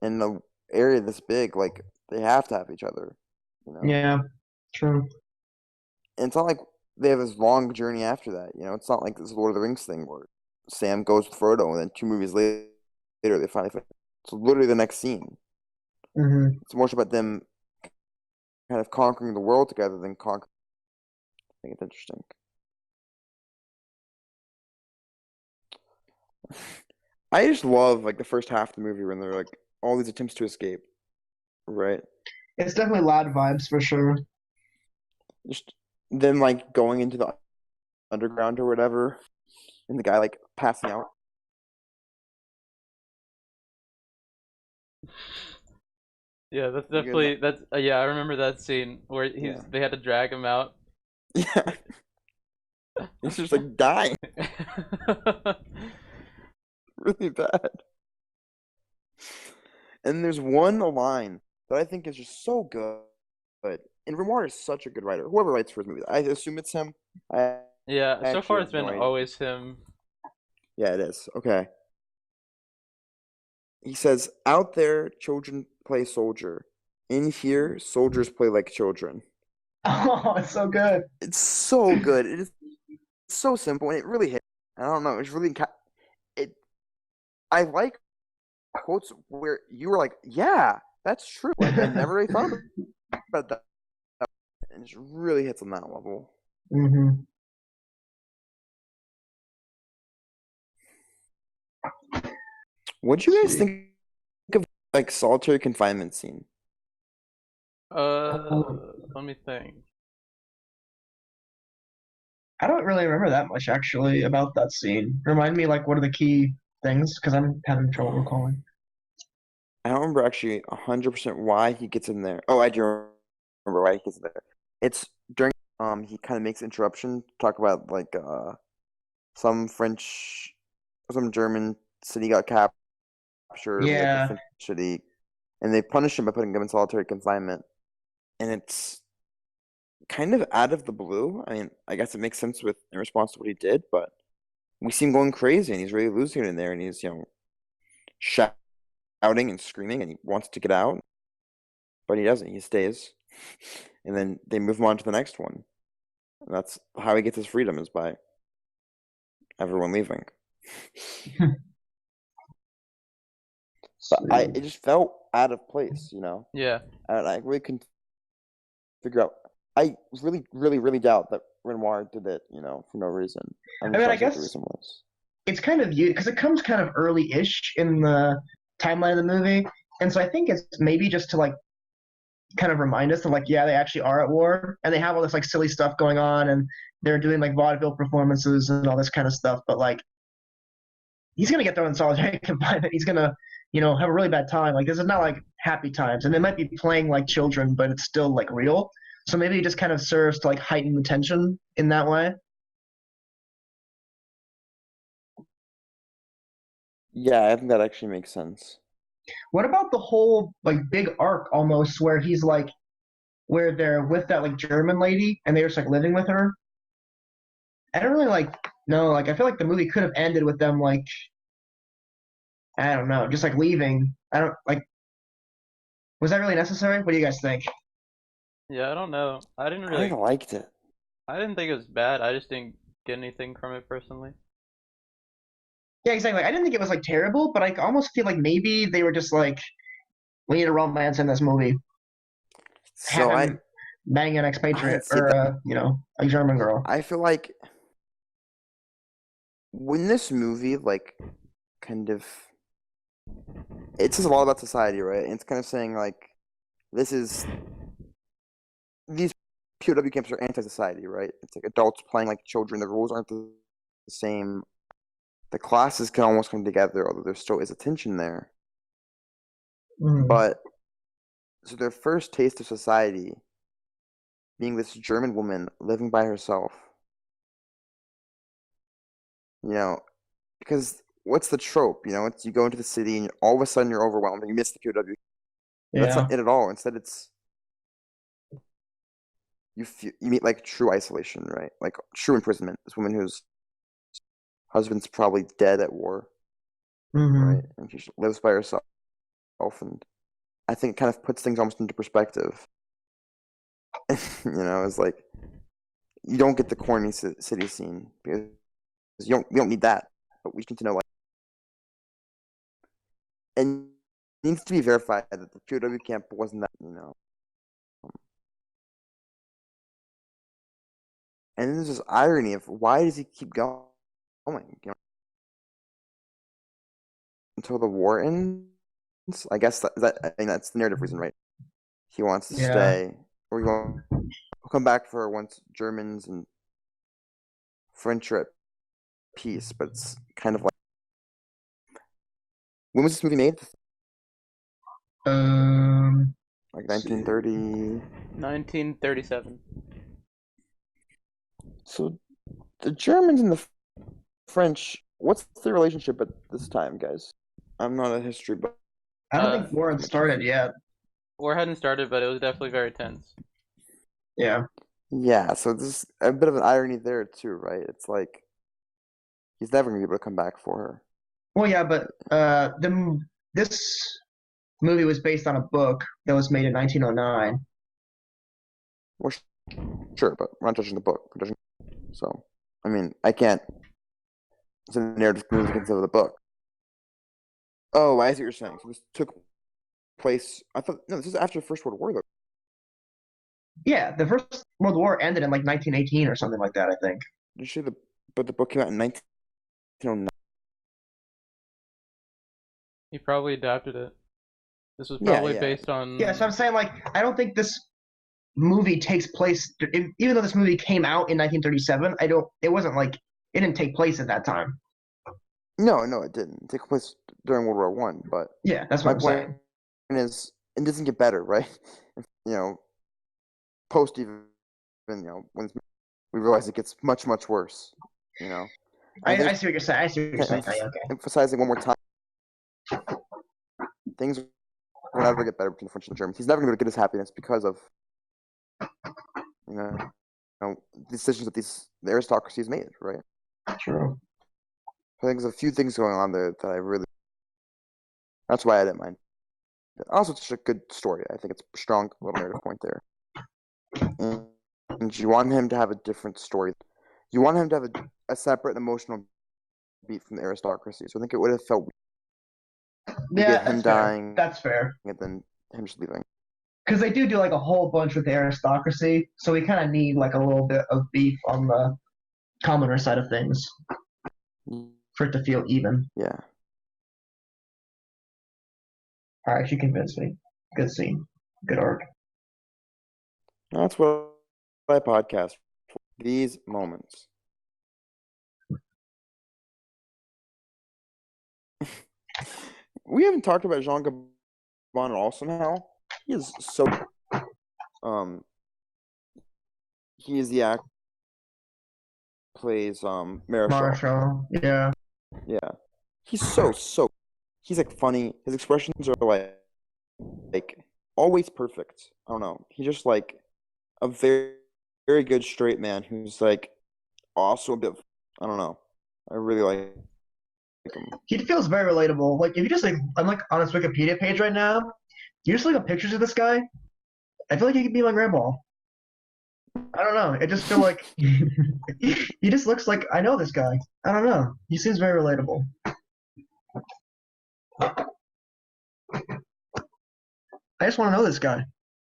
In an area this big, like they have to have each other, you know. Yeah, true. And it's not like they have this long journey after that, you know. It's not like this Lord of the Rings thing where Sam goes with Frodo and then 2 movies later they finally fight. It's literally the next scene. Hmm. It's more about them kind of conquering the world together than conquering. I think it's interesting. I just love like the first half of the movie when they're like all these attempts to escape, right? It's definitely loud vibes for sure. Just them like going into the underground or whatever, and the guy like passing out. Yeah, that's You guys know? definitely that's yeah. I remember that scene where Yeah, they had to drag him out. yeah. He's just like dying really bad. And there's one line that I think is just so good. And Renoir is such a good writer. Whoever writes for his movies, I assume it's him. I Yeah, so far actually it's have no been idea. always him. Yeah, it is. Okay. He says, "Out there, children play soldier. In here, soldiers play like children." Oh, it's so good. It's so good. It is so simple, and it really hit. I don't know. It's really it. I like quotes where you were like, "Yeah, that's true." Like I never really thought about that, and it really hits on that level. Hmm. What do you guys think of like solitary confinement scene? Let me think. I don't really remember that much actually about that scene. Remind me, like, what are the key things? Because I'm having trouble recalling. I don't remember actually 100% why he gets in there. Oh, I do remember why he gets in there. It's during he kind of makes interruption to talk about like some French, some German city got captured, like a Yeah, French city, and they punish him by putting him in solitary confinement. And it's kind of out of the blue. I mean, I guess it makes sense with in response to what he did, but we see him going crazy, and he's really losing it in there, and he's shouting and screaming, and he wants to get out, but he doesn't. He stays, and then they move him on to the next one. And that's how he gets his freedom is by everyone leaving. But it just felt out of place, you know. Yeah, And I really couldn't figure out. I really, really, really doubt that Renoir did it, for no reason. I'm I just mean, I trying to see what the guess reason was. it's kind of you because it comes kind of early-ish in the timeline of the movie, and so I think it's maybe just to like kind of remind us that like yeah, they actually are at war, and they have all this like silly stuff going on, and they're doing like vaudeville performances and all this kind of stuff, but like he's gonna get thrown in solitary confinement. He's gonna, have a really bad time. Like this is not like happy times, and they might be playing like children, but it's still like real. So maybe it just kind of serves to like heighten the tension in that way. Yeah, I think that actually makes sense. What about the whole like big arc almost where he's like where they're with that like German lady and they're just like living with her? I don't really like no, like I feel like the movie could have ended with them like I don't know, just like leaving. I don't like was that really necessary? What do you guys think? yeah. I don't know. I liked it. I didn't think it was bad. I just didn't get anything from it personally. Yeah, exactly. Like, I didn't think it was like terrible, but I almost feel like maybe they were just like, we need a romance in this movie. Have So him bang an I expatriate see or that. a German girl. I feel like when this movie like kind of it says a lot about society, right? And it's kind of saying like this is these POW camps are anti-society, right? It's like adults playing like children. The rules aren't the same. The classes can almost come together, although there still is a tension there. Mm. But so their first taste of society being this German woman living by herself, you know, because what's the trope? It's you go into the city and all of a sudden you're overwhelmed and you miss the POW. That's Yeah. not it at all. Instead, it's you meet like true isolation, right? Like true imprisonment. This woman whose husband's probably dead at war. Hmm. right? And she lives by herself, and I think it kind of puts things almost into perspective. It's like you don't get the corny city scene because we don't need that, but we just need to know like, and it needs to be verified that the POW camp wasn't that. And then there's this irony of why does he keep going, until the war ends? I guess I mean, that's the narrative reason, right? He wants to Yeah. stay, or he'll come back for once Germans and French are at peace. But it's kind of like, when was this movie made? Like Let's see. 1930. 1937. So the Germans and the French, what's the relationship at this time, guys? I'm not a history buff I don't Uh, think war had as much as started you. yet. War hadn't started, but it was definitely very tense. Yeah. Yeah, so there's a bit of an irony there too, right? It's like he's never gonna be able to come back for her. Well, yeah, but this movie was based on a book that was made in 1909. Well, sure, but we're not judging the book. We're judging. So, I mean, I can't. It's a narrative movie consider the book. Oh, I see what you're saying. So this took place. I thought no, this is after the First World War, though. Yeah, the First World War ended in like 1918 or something like that, I think. Did you say but the book came out in 1909? He probably adapted it. This was Yeah, probably yeah. based Yeah, so on. I'm saying like I don't think this movie takes place even though this movie came out in 1937, I don't it wasn't like it didn't take place at that time. No, no, it didn't. It took place during World War One. But Yeah, that's what my I'm point saying. is, it doesn't get better, right? You know, post even when we realize it gets much much worse. You know, and I think I see what you're saying. I see what you're saying. Yeah, okay. emphasizing one more time, things will never get better between the French and the Germans. He's never going to get his happiness because of you know, decisions that the aristocracy has made, right? True. I think there's a few things going on there that I really. That's why I didn't mind. Also, it's just a good story. I think it's a strong little narrative point there. And you want him to have a different story. You want him to have a separate emotional beat from the aristocracy. So I think it would have felt weird to Yeah, get him that's fair. dying That's fair. and then him just leaving. Because they do like a whole bunch with the aristocracy, so we kind of need like a little bit of beef on the commoner side of things for it to feel even. Yeah. All right, you convinced me. Good scene. Good arc. That's what I podcast for. These moments. We haven't talked about Jean Gabon at all somehow. He is so um he is the actor who plays Marischal. Marshall. Yeah. Yeah. He's so he's like funny. His expressions are like always perfect. I don't know. He's just like a very very good straight man who's like also a bit I don't know. I really like him. He feels very relatable. Like if you just like I'm like on his Wikipedia page right now, you just look at pictures of this guy, I feel like he could be my grandpa. I don't know. I just feel like he just looks like I know this guy. I don't know. He seems very relatable. I just want to know this guy.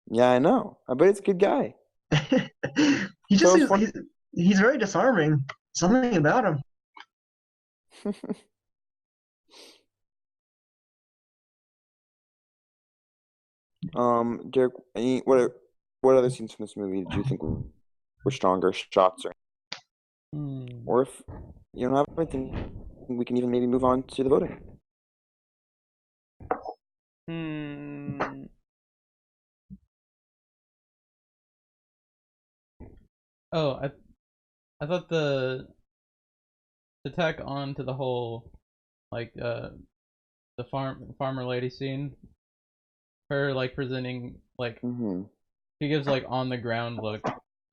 Yeah, I know. I bet he's a good guy. he just So it's seems funny. he's very disarming. Something about him. Derek, what other scenes from this movie did you think were stronger shots Hmm. or if you don't have anything, we can even maybe move on to the voting. Hmm. Oh, I thought the tack on to the whole like the farmer lady scene, her like presenting like Mm-hmm. she gives like on the ground look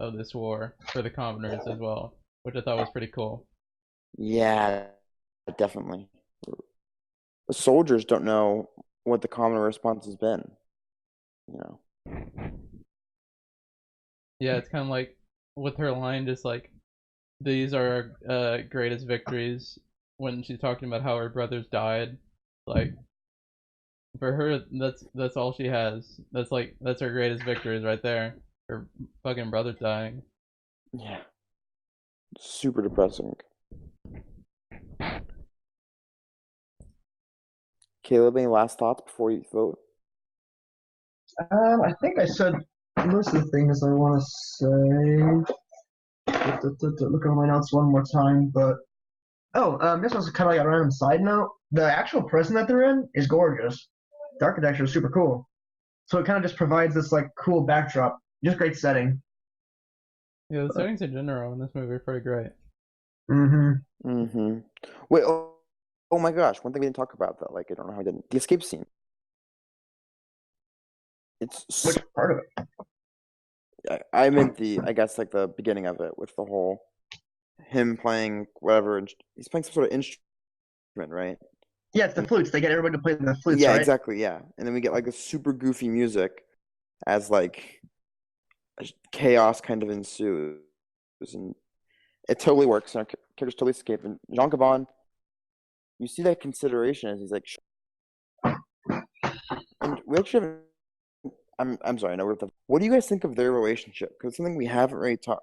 of this war for the commoners as well, which I thought was pretty cool. Yeah, definitely. the soldiers don't know what the common response has been. You know. Yeah, it's kind of like with her line, just like these are our greatest victories when she's talking about how her brothers died. Like for her, that's all she has. That's her greatest victories right there. Her fucking brother's dying. Yeah. Super depressing. Caleb, any last thoughts before you vote? I think I said most of the things I want to say. Look at my notes one more time, but this was kind of like a random side note. The actual prison that they're in is gorgeous. The architecture is super cool. So it kind of just provides this like cool backdrop, just great setting. Yeah, the settings in general in this movie are pretty great. Mm-hmm. Mm-hmm. Wait, oh my gosh, one thing we didn't talk about that, like, I don't know how I didn't. The escape scene. It's Which part of it? I meant I guess, like, the beginning of it with the whole him playing whatever, he's playing some sort of instrument, right? Yeah, it's the flutes. They get everybody to play the flutes, Yeah, right? exactly, yeah. And then we get, like, a super goofy music as, like, chaos kind of ensues. And it totally works. And our characters totally escape. And Jean Gabon, you see that consideration as he's like, and we actually have. I'm sorry. I know what do you guys think of their relationship? Because something we haven't really talked,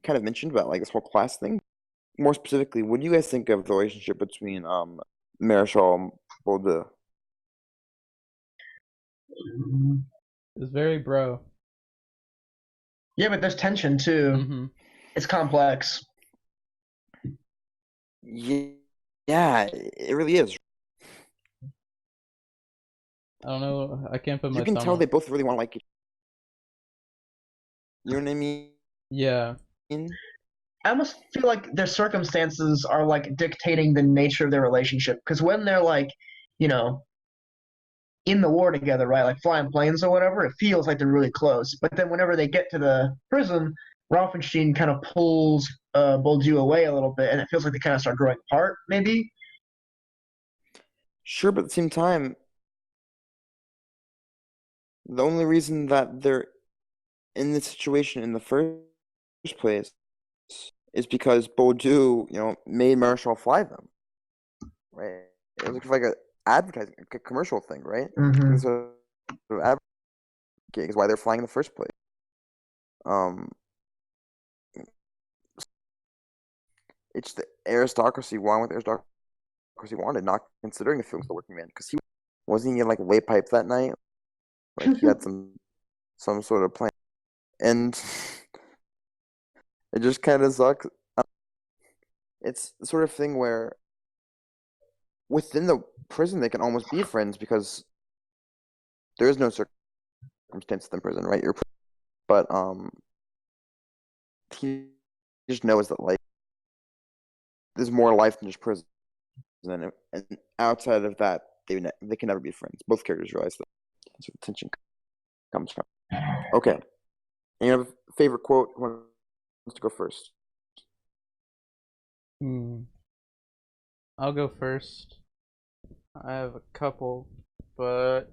kind of mentioned about like this whole class thing. More specifically, what do you guys think of the relationship between Marischal and Bolde? It's very bro. Yeah, but there's tension too. Mm-hmm. It's complex. Yeah, it really is. I don't know. I can't put You my can thumb tell on. they both really want to like. You know what I mean? Yeah. I almost feel like their circumstances are like dictating the nature of their relationship. Because when they're like, you know, in the war together, right, like flying planes or whatever, it feels like they're really close. But then whenever they get to the prison, Ralphenstein kind of pulls Boldu away a little bit, and it feels like they kind of start growing apart, maybe. Sure, but at the same time, the only reason that they're in this situation in the first place is because Bodu, made Marshall fly them, right? It was like a advertising, a commercial thing, right? Mm-hmm. So advertising is why they're flying in the first place. Um, it's the aristocracy wanted what the aristocracy wanted, not considering the feelings of the working man, because he wasn't he like way pipe that night, like he had some sort of plan, and it just kind of sucks. It's the sort of thing where within the prison they can almost be friends because there is no circumstance in prison, right? But he just knows that like there's more life than just prison, and outside of that, they can never be friends. Both characters realize that. That's where the tension comes from. Okay, and you have a favorite quote? Who wants to go first? I'll go first. I have a couple, but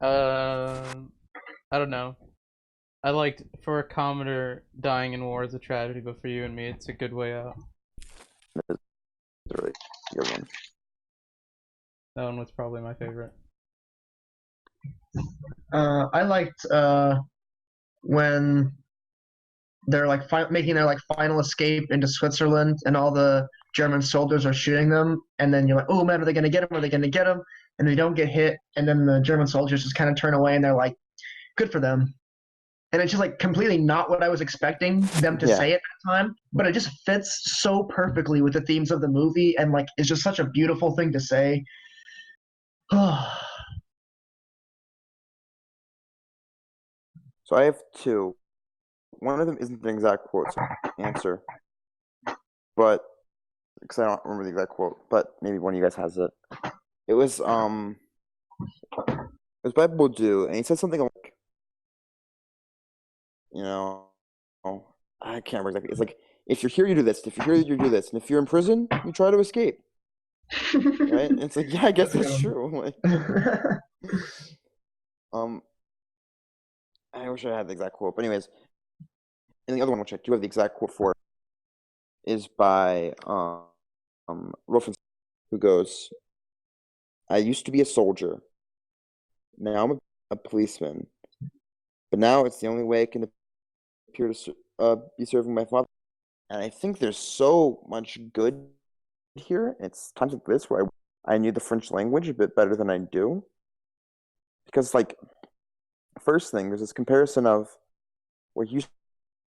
I don't know. I liked for a commoner dying in war is a tragedy, but for you and me, it's a good way out. That's a really good one. That one was probably my favorite. I liked when they're like making their like final escape into Switzerland, and all the German soldiers are shooting them, and then you're like, oh man, are they gonna get him? Are they gonna get him? And they don't get hit, and then the German soldiers just kind of turn away, and they're like, good for them. And it's just like completely not what I was expecting them to say at that time, but it just fits so perfectly with the themes of the movie, and like it's just such a beautiful thing to say. So I have two. One of them isn't an exact quote, so answer, but because I don't remember the exact quote, but maybe one of you guys has it. It was by Bourdieu, and he said something like, I can't remember exactly. It's like if you're here, you do this. If you're here, you do this. And if you're in prison, you try to escape. Right? And it's like, yeah, I guess that's true. Like, I wish I had the exact quote. But anyways, and the other one, which I do have the exact quote for, is by Rolf, who goes, "I used to be a soldier. Now I'm a policeman. But now it's the only way I can appear to be serving my father." And I think there's so much good here. It's times like this where I knew the French language a bit better than I do. Because, like, first thing, there's this comparison of where he used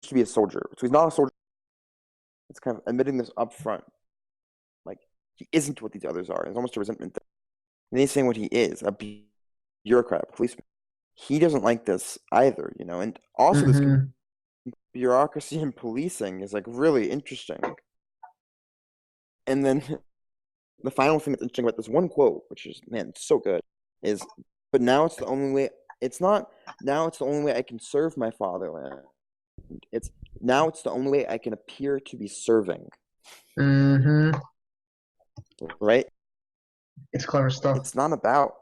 to be a soldier. So he's not a soldier. It's kind of admitting this up front. Like, he isn't what these others are. There's almost a resentment there. And he's saying what he is, a bureaucrat, a policeman. He doesn't like this either, you know? And also this bureaucracy in policing is, like, really interesting. And then the final thing that's interesting about this one quote, which is, man, it's so good, is, but now it's the only way, it's not, now it's the only way I can serve my fatherland. It's, now it's the only way I can appear to be serving. Right? It's clever stuff. It's not about,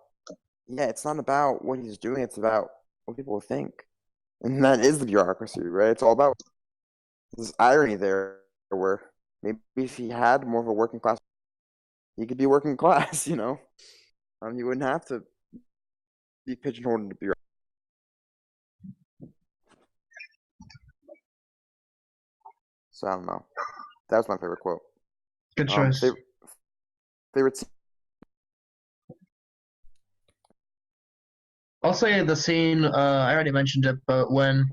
it's not about what he's doing, it's about what people think. And that is the bureaucracy, right? It's all about this irony there where maybe if he had more of a working class, he could be working class, you know? You wouldn't have to be pigeonholed into bureaucracy. So I don't know. That was my favorite quote. Good choice. Favorite scene? I'll say the scene, I already mentioned it, but when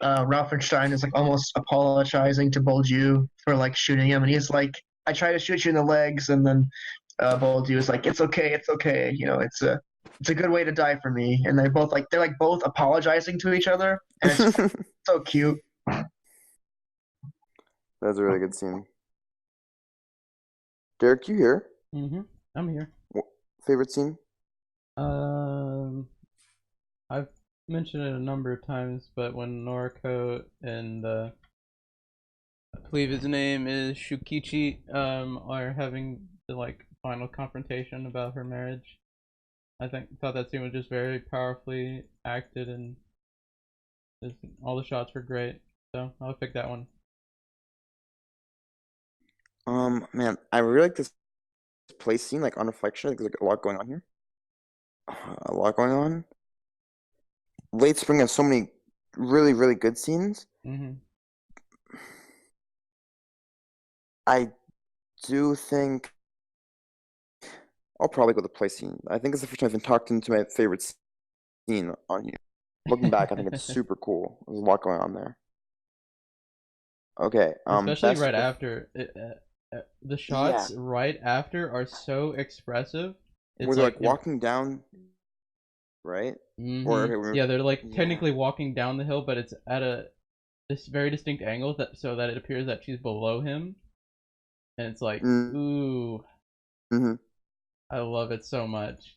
Ralphenstein is like almost apologizing to Bourdieu for like shooting him, and he's like, "I tried to shoot you in the legs," and then Bourdieu is like, "It's okay, you know, it's a good way to die for me." And they're both apologizing to each other, and it's so cute. That's a really good scene. Derek, you here? I'm here. Favorite scene? I've mentioned it a number of times, but when Noriko and I believe his name is Shukichi are having the like final confrontation about her marriage, thought that scene was just very powerfully acted, and all the shots were great. So I'll pick that one. Man, I really like this place scene. Like on reflection, I think there's like a lot going on here. A lot going on. Late Spring has so many really, really good scenes. I do think I'll probably go with the play scene. I think it's the first time I've been talked into my favorite scene on here. Looking back, I think it's super cool. There's a lot going on there. Okay. Especially right after the shots right after are so expressive. It's where they're like walking down, right? Yeah, they're like technically walking down the hill, but it's at this very distinct angle so that it appears that she's below him, and it's like, ooh, I love it so much.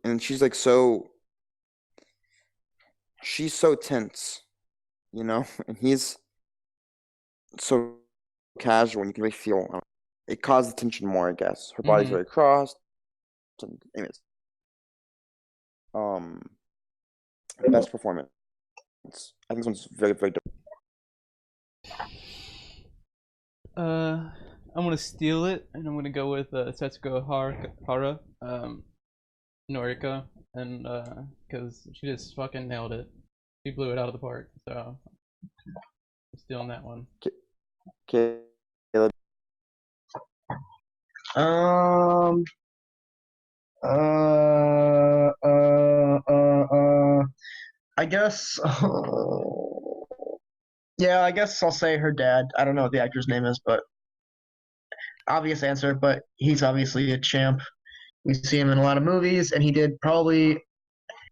And she's like she's so tense, you know, and he's so casual, and you can really feel it causes tension more, I guess. Her body's very crossed. And anyways, best performance. I think this one's very, very dope. I'm gonna steal it, and I'm gonna go with Setsuko Hara, Noriko, and because she just fucking nailed it. She blew it out of the park. So I'm stealing that one. Okay. I guess. Yeah, I guess I'll say her dad. I don't know what the actor's name is, but obvious answer. But he's obviously a champ. We see him in a lot of movies, and he did probably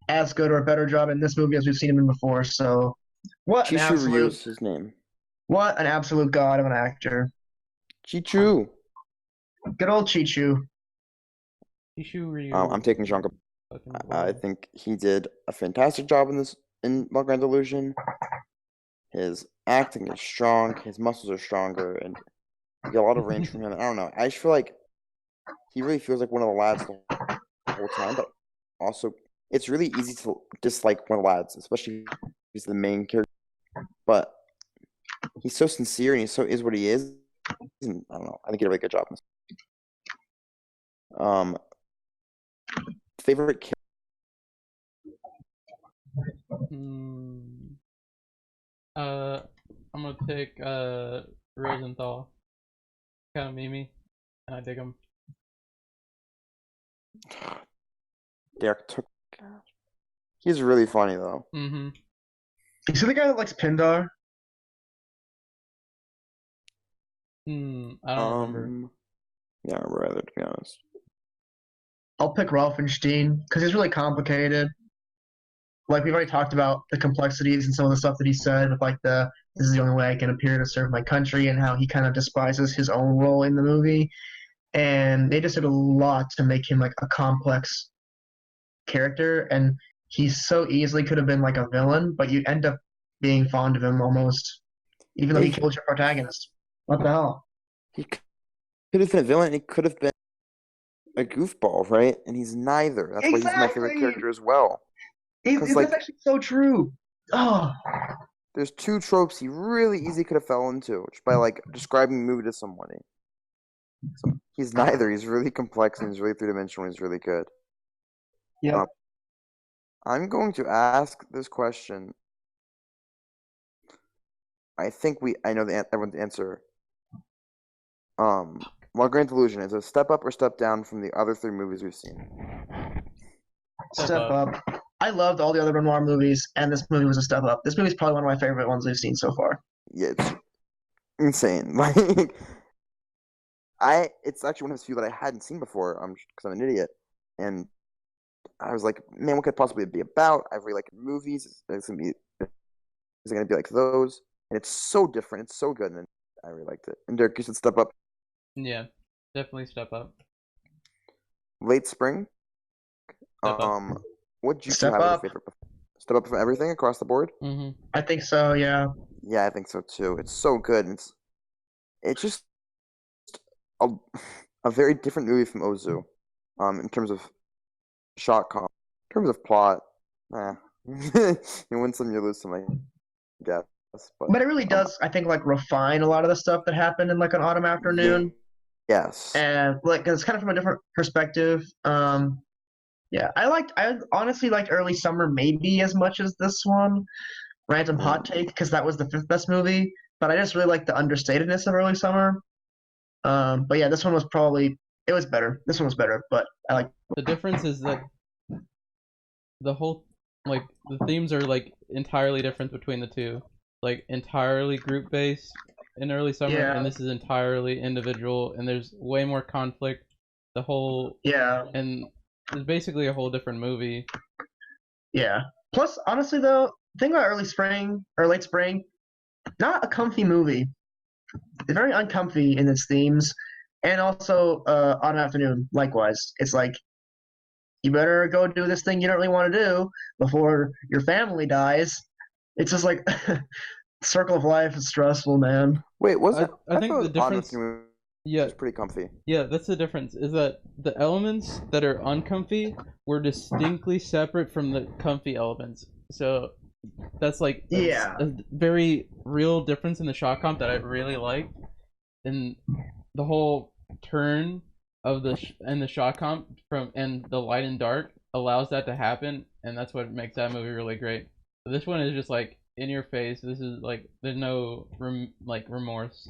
as good or a better job in this movie as we've seen him in before. So, what an absolute is his name. What an absolute god of an actor. Chichu. Good old Chichu. Chichu Ryu. I'm taking Jean-Claude. I think he did a fantastic job in La Grande Illusion. His acting is strong. His muscles are stronger, and you get a lot of range from him. I don't know. I just feel like he really feels like one of the lads the whole time, but also it's really easy to dislike one of the lads, especially if he's the main character. But he's so sincere and he so is what he is. And I don't know. I think he did a really good job. Favorite character? Hmm. I'm gonna pick Rosenthal. Kind of memey, and I dig him. Derek took. He's really funny though. Mm-hmm. You see the guy that likes Pindar? I don't remember. Yeah, I remember either, to be honest. I'll pick Ralphenstein because he's really complicated. Like we've already talked about the complexities and some of the stuff that he said with like the this is the only way I can appear to serve my country and how he kind of despises his own role in the movie. And they just did a lot to make him like a complex character and he so easily could have been like a villain, but you end up being fond of him almost, even though he Yeah, kills your protagonist. What the hell? he could have been a villain. And he could have been a goofball, right? And he's neither. That's why he's my favorite Exactly. character as well. Because That's like, actually so true. Oh, there's two tropes he really easily could have fell into just by like describing the movie to somebody. So he's neither. He's really complex and he's really three-dimensional. He's really good. yep. I'm going to ask this question. I know everyone's answer. While Grand Illusion is a step up or step down from the other three movies we've seen. Step up. I loved all the other Renoir movies, and this movie was a step up. This movie is probably one of my favorite ones I've seen so far. Yeah, it's insane. It's actually one of those few that I hadn't seen before. Because I'm an idiot, and I was like, man, what could it possibly be about? I really like movies. Is it gonna be like those? And it's so different. It's so good, and I really liked it. And Derek, you should step up. Yeah, definitely step up. Late spring. Step up. What did you Step have as your up. favorite? Step up from everything across the board. Mm-hmm. I think so, yeah. Yeah, I think so too. It's so good. And it's just a, a very different movie from Ozu. In terms of shot comp, in terms of plot, you win some, you lose some, I guess. But it really does, I think, like refine a lot of the stuff that happened in like an autumn afternoon. Yes. And like it's kind of from a different perspective. Yeah, I honestly liked Early Summer maybe as much as this one. Random hot take, because that was the fifth best movie. But I just really like the understatedness of Early Summer. But yeah, this one was probably it was better. This one was better, but I like The difference is that the whole like the themes are like entirely different between the two. Like entirely group based in Early Summer, Yeah. and this is entirely individual, and there's way more conflict. The whole yeah. and it's basically a whole different movie. Yeah. Plus, honestly though, the thing about Early Spring or Late Spring, not a comfy movie. It's very uncomfy in its themes. And also Autumn Afternoon, likewise. It's like you better go do this thing you don't really want to do before your family dies. It's just like circle of life is stressful, man. Wait, was it? I think the thought difference. Autumn Yeah, was pretty comfy. yeah, that's the difference. Is that the elements that are uncomfy were distinctly separate from the comfy elements. So that's like Yeah. a very real difference in the shot comp that I really like, and the whole turn of the shot comp from and the light and dark allows that to happen, and that's what makes that movie really great. But this one is just like in your face. This is like there's no remorse.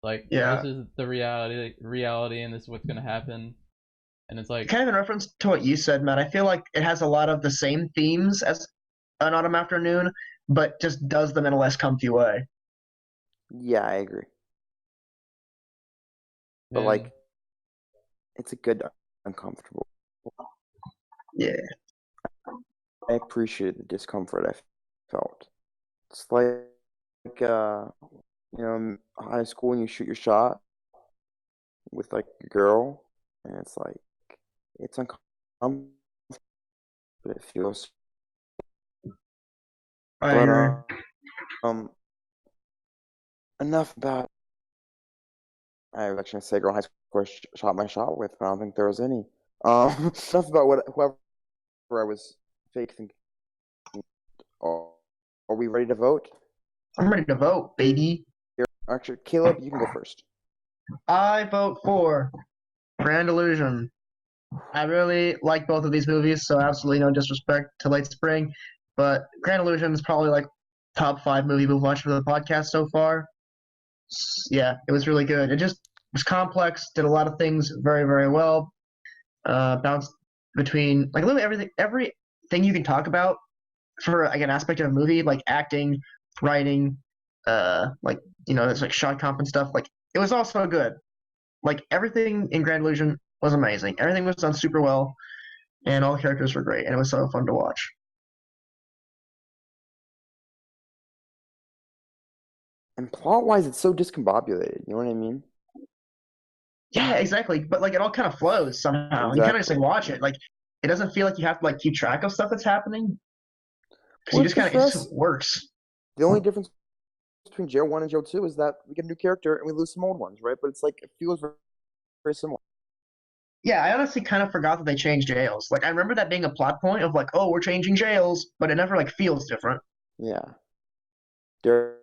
Like Yeah. this is the reality, and this is what's gonna happen. And it's like Kind of in reference to what you said, Matt, I feel like it has a lot of the same themes as An Autumn Afternoon, but just does them in a less comfy way. Yeah, I agree. But yeah. like, it's a good uncomfortable. Yeah. I appreciated the discomfort I felt. It's like in high school when you shoot your shot with like a girl, and it's like it's uncomfortable, but it feels. I But agree. um, enough about. I was actually gonna say girl in high school I shot my shot with, but I don't think there was any. Enough about whoever I was fake thinking. Oh, are we ready to vote? I'm ready to vote, baby. Actually, Caleb, you can go first. I vote for Grand Illusion. I really like both of these movies, so absolutely no disrespect to Late Spring, but Grand Illusion is probably like top 5 movie we've watched for the podcast so far. Yeah, it was really good. It just was complex, did a lot of things very, very well. Bounced between like literally everything you can talk about for like an aspect of a movie, like acting, writing, like it's like shot comp and stuff. Like it was all so good. Like everything in Grand Illusion was amazing. Everything was done super well, and all the characters were great, and it was so fun to watch. And plot-wise, it's so discombobulated. You know what I mean? Yeah, exactly. But like it all kind of flows somehow. You kind of just like Exactly. watch it. Like it doesn't feel like you have to like keep track of stuff that's happening because you Well, just kind because of for it us, just works. the only difference between Jail 1 and Jail 2 is that we get a new character and we lose some old ones, right? But it's like, it feels very, very similar. Yeah, I honestly kind of forgot that they changed jails. Like I remember that being a plot point of like, oh, we're changing jails, but it never like feels different. Yeah. Derek?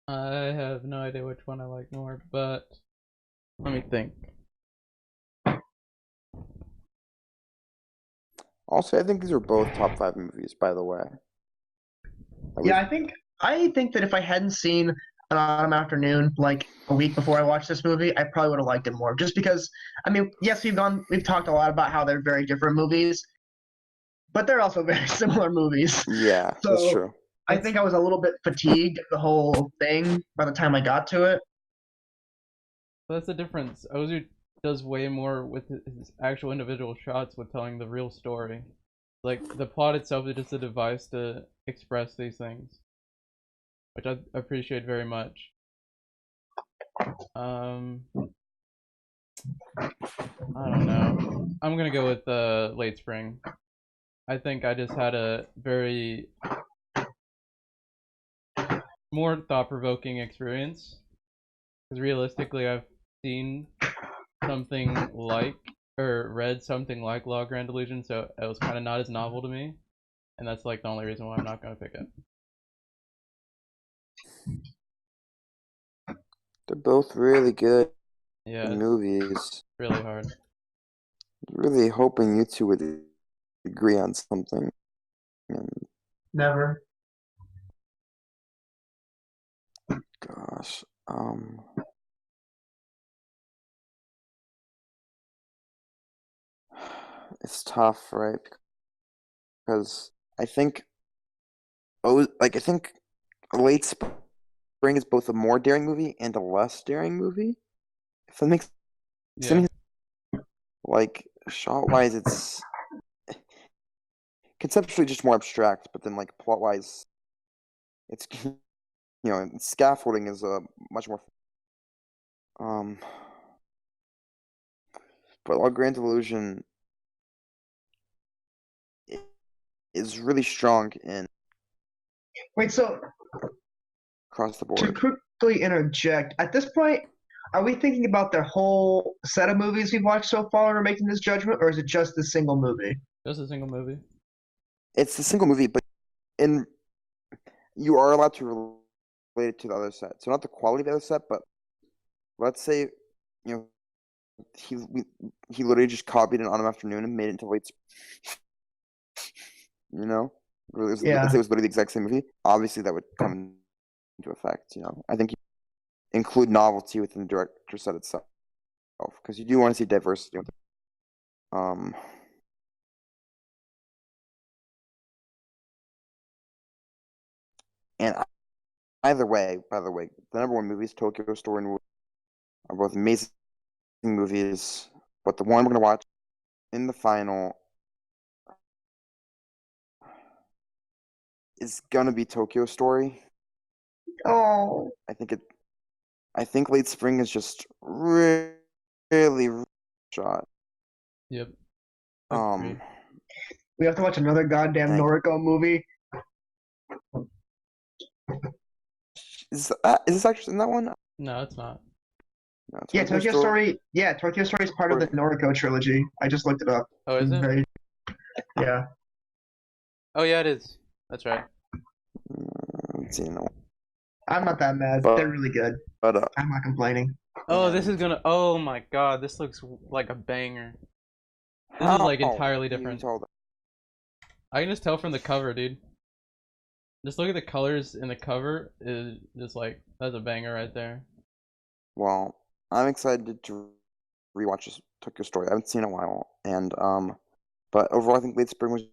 I have no idea which one I like more, but let me think. Also, I think these are both top 5 movies, by the way. Yeah, I think that if I hadn't seen An Autumn Afternoon like a week before I watched this movie, I probably would have liked it more. Just because, I mean, yes, we've talked a lot about how they're very different movies, but they're also very similar movies. Yeah, that's So true. I think I was a little bit fatigued the whole thing by the time I got to it. That's the difference. Ozu does way more with his actual individual shots with telling the real story. Like the plot itself is just a device to express these things, which I appreciate very much. I don't know. I'm gonna go with Late Spring. I think I just had a very more thought-provoking experience. Because realistically, I've seen something like or read something like Law Grand Illusion, so it was kind of not as novel to me, and that's like the only reason why I'm not gonna pick it. They're both really good Yeah, it's movies. really hard. Really hoping you two would agree on something. And Never. gosh, it's tough, right? Because I think, I think Late Spring is both a more daring movie and a less daring movie. If that makes Yeah, sense. Like shot wise, it's conceptually just more abstract, but then like plot wise, it's scaffolding is a much more. Um, but La Grande Illusion is really strong in Wait, so across the to board. quickly interject, at this point, are we thinking about the whole set of movies we've watched so far and are making this judgment, or is it just the single movie? just a single movie. It's a single movie, but in you are allowed to relate it to the other set. So not the quality of the other set, but let's say you know he he literally just copied an Autumn Afternoon and made it into late. You know, let's say Yeah. it was literally the exact same movie. Obviously, that would come into effect. I think you include novelty within the director set itself because you do want to see diversity. Um, and either way, by the way, the number one movies, Tokyo Story and are both amazing movies. But the one we're gonna watch in the final is gonna be Tokyo Story. Oh. I think it. I think Late Spring is just really, really shot. Yep, Um, agreed. We have to watch another goddamn thank Noriko movie. Is this actually in that one? No, it's not. No, Yeah, Tokyo Story. Yeah, Tokyo Story is part of the Noriko trilogy. I just looked it up. Oh, is it? Very, yeah. Oh yeah, it is. That's right. Let's see, no. I'm not that mad. But- They're really good. But I'm not complaining. Oh, this is gonna. Oh my god, this looks like a banger. This how is like entirely can you different. tell that? I can just tell from the cover, dude. Just look at the colors in the cover. Is just like that's a banger right there. Well, I'm excited to rewatch this Tokyo Story. I haven't seen it in a while, and but overall, I think Late Spring was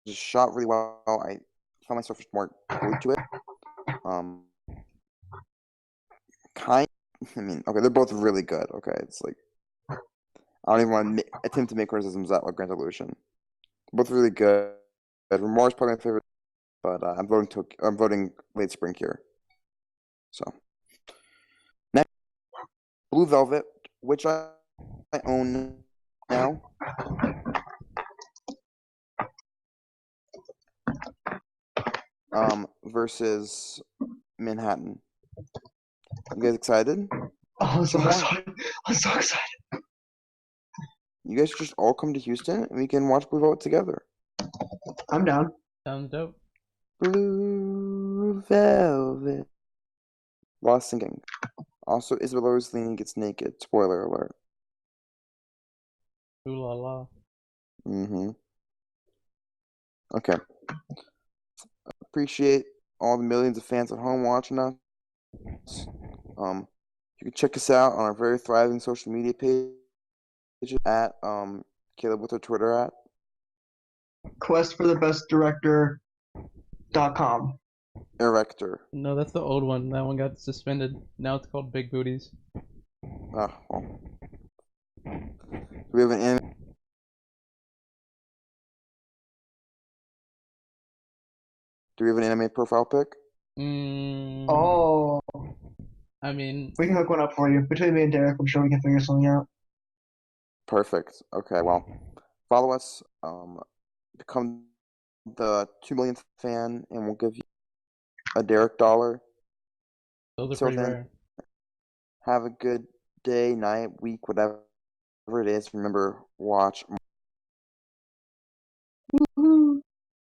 just shot really well. I found myself just more glued to it. Kind. I mean, okay, they're both really good. Okay, it's like I don't even want to attempt to make criticisms at like Grand Illusion. Both really good. Renoir is probably my favorite, but I'm voting Late Spring here. So next, Blue Velvet, which I own now. Versus Manhattan. You guys excited? Oh, I'm so Come on. excited. I'm so excited. You guys just all come to Houston and we can watch Blue Velvet together. I'm down. Sounds dope. Blue Velvet. Lost singing. Also, Isabella Rossellini gets naked. Spoiler alert. Ooh la la. Mm-hmm. Okay. Appreciate all the millions of fans at home watching us. You can check us out on our very thriving social media page at Caleb, what's our Twitter at? Questforthebestdirector.com. Erector. No, that's the old one. That one got suspended. Now it's called Big Booties. Oh, well. Do we have an anime? Do we have an anime profile pic? Oh, I mean, we can hook one up for you. Between me and Derek, I'm sure we can figure something out. Perfect. Okay, well, follow us. Become the 2 millionth fan, and we'll give you a Derek dollar. those are So pretty then, rare. have a good day, night, week, whatever it is. Remember, watch more.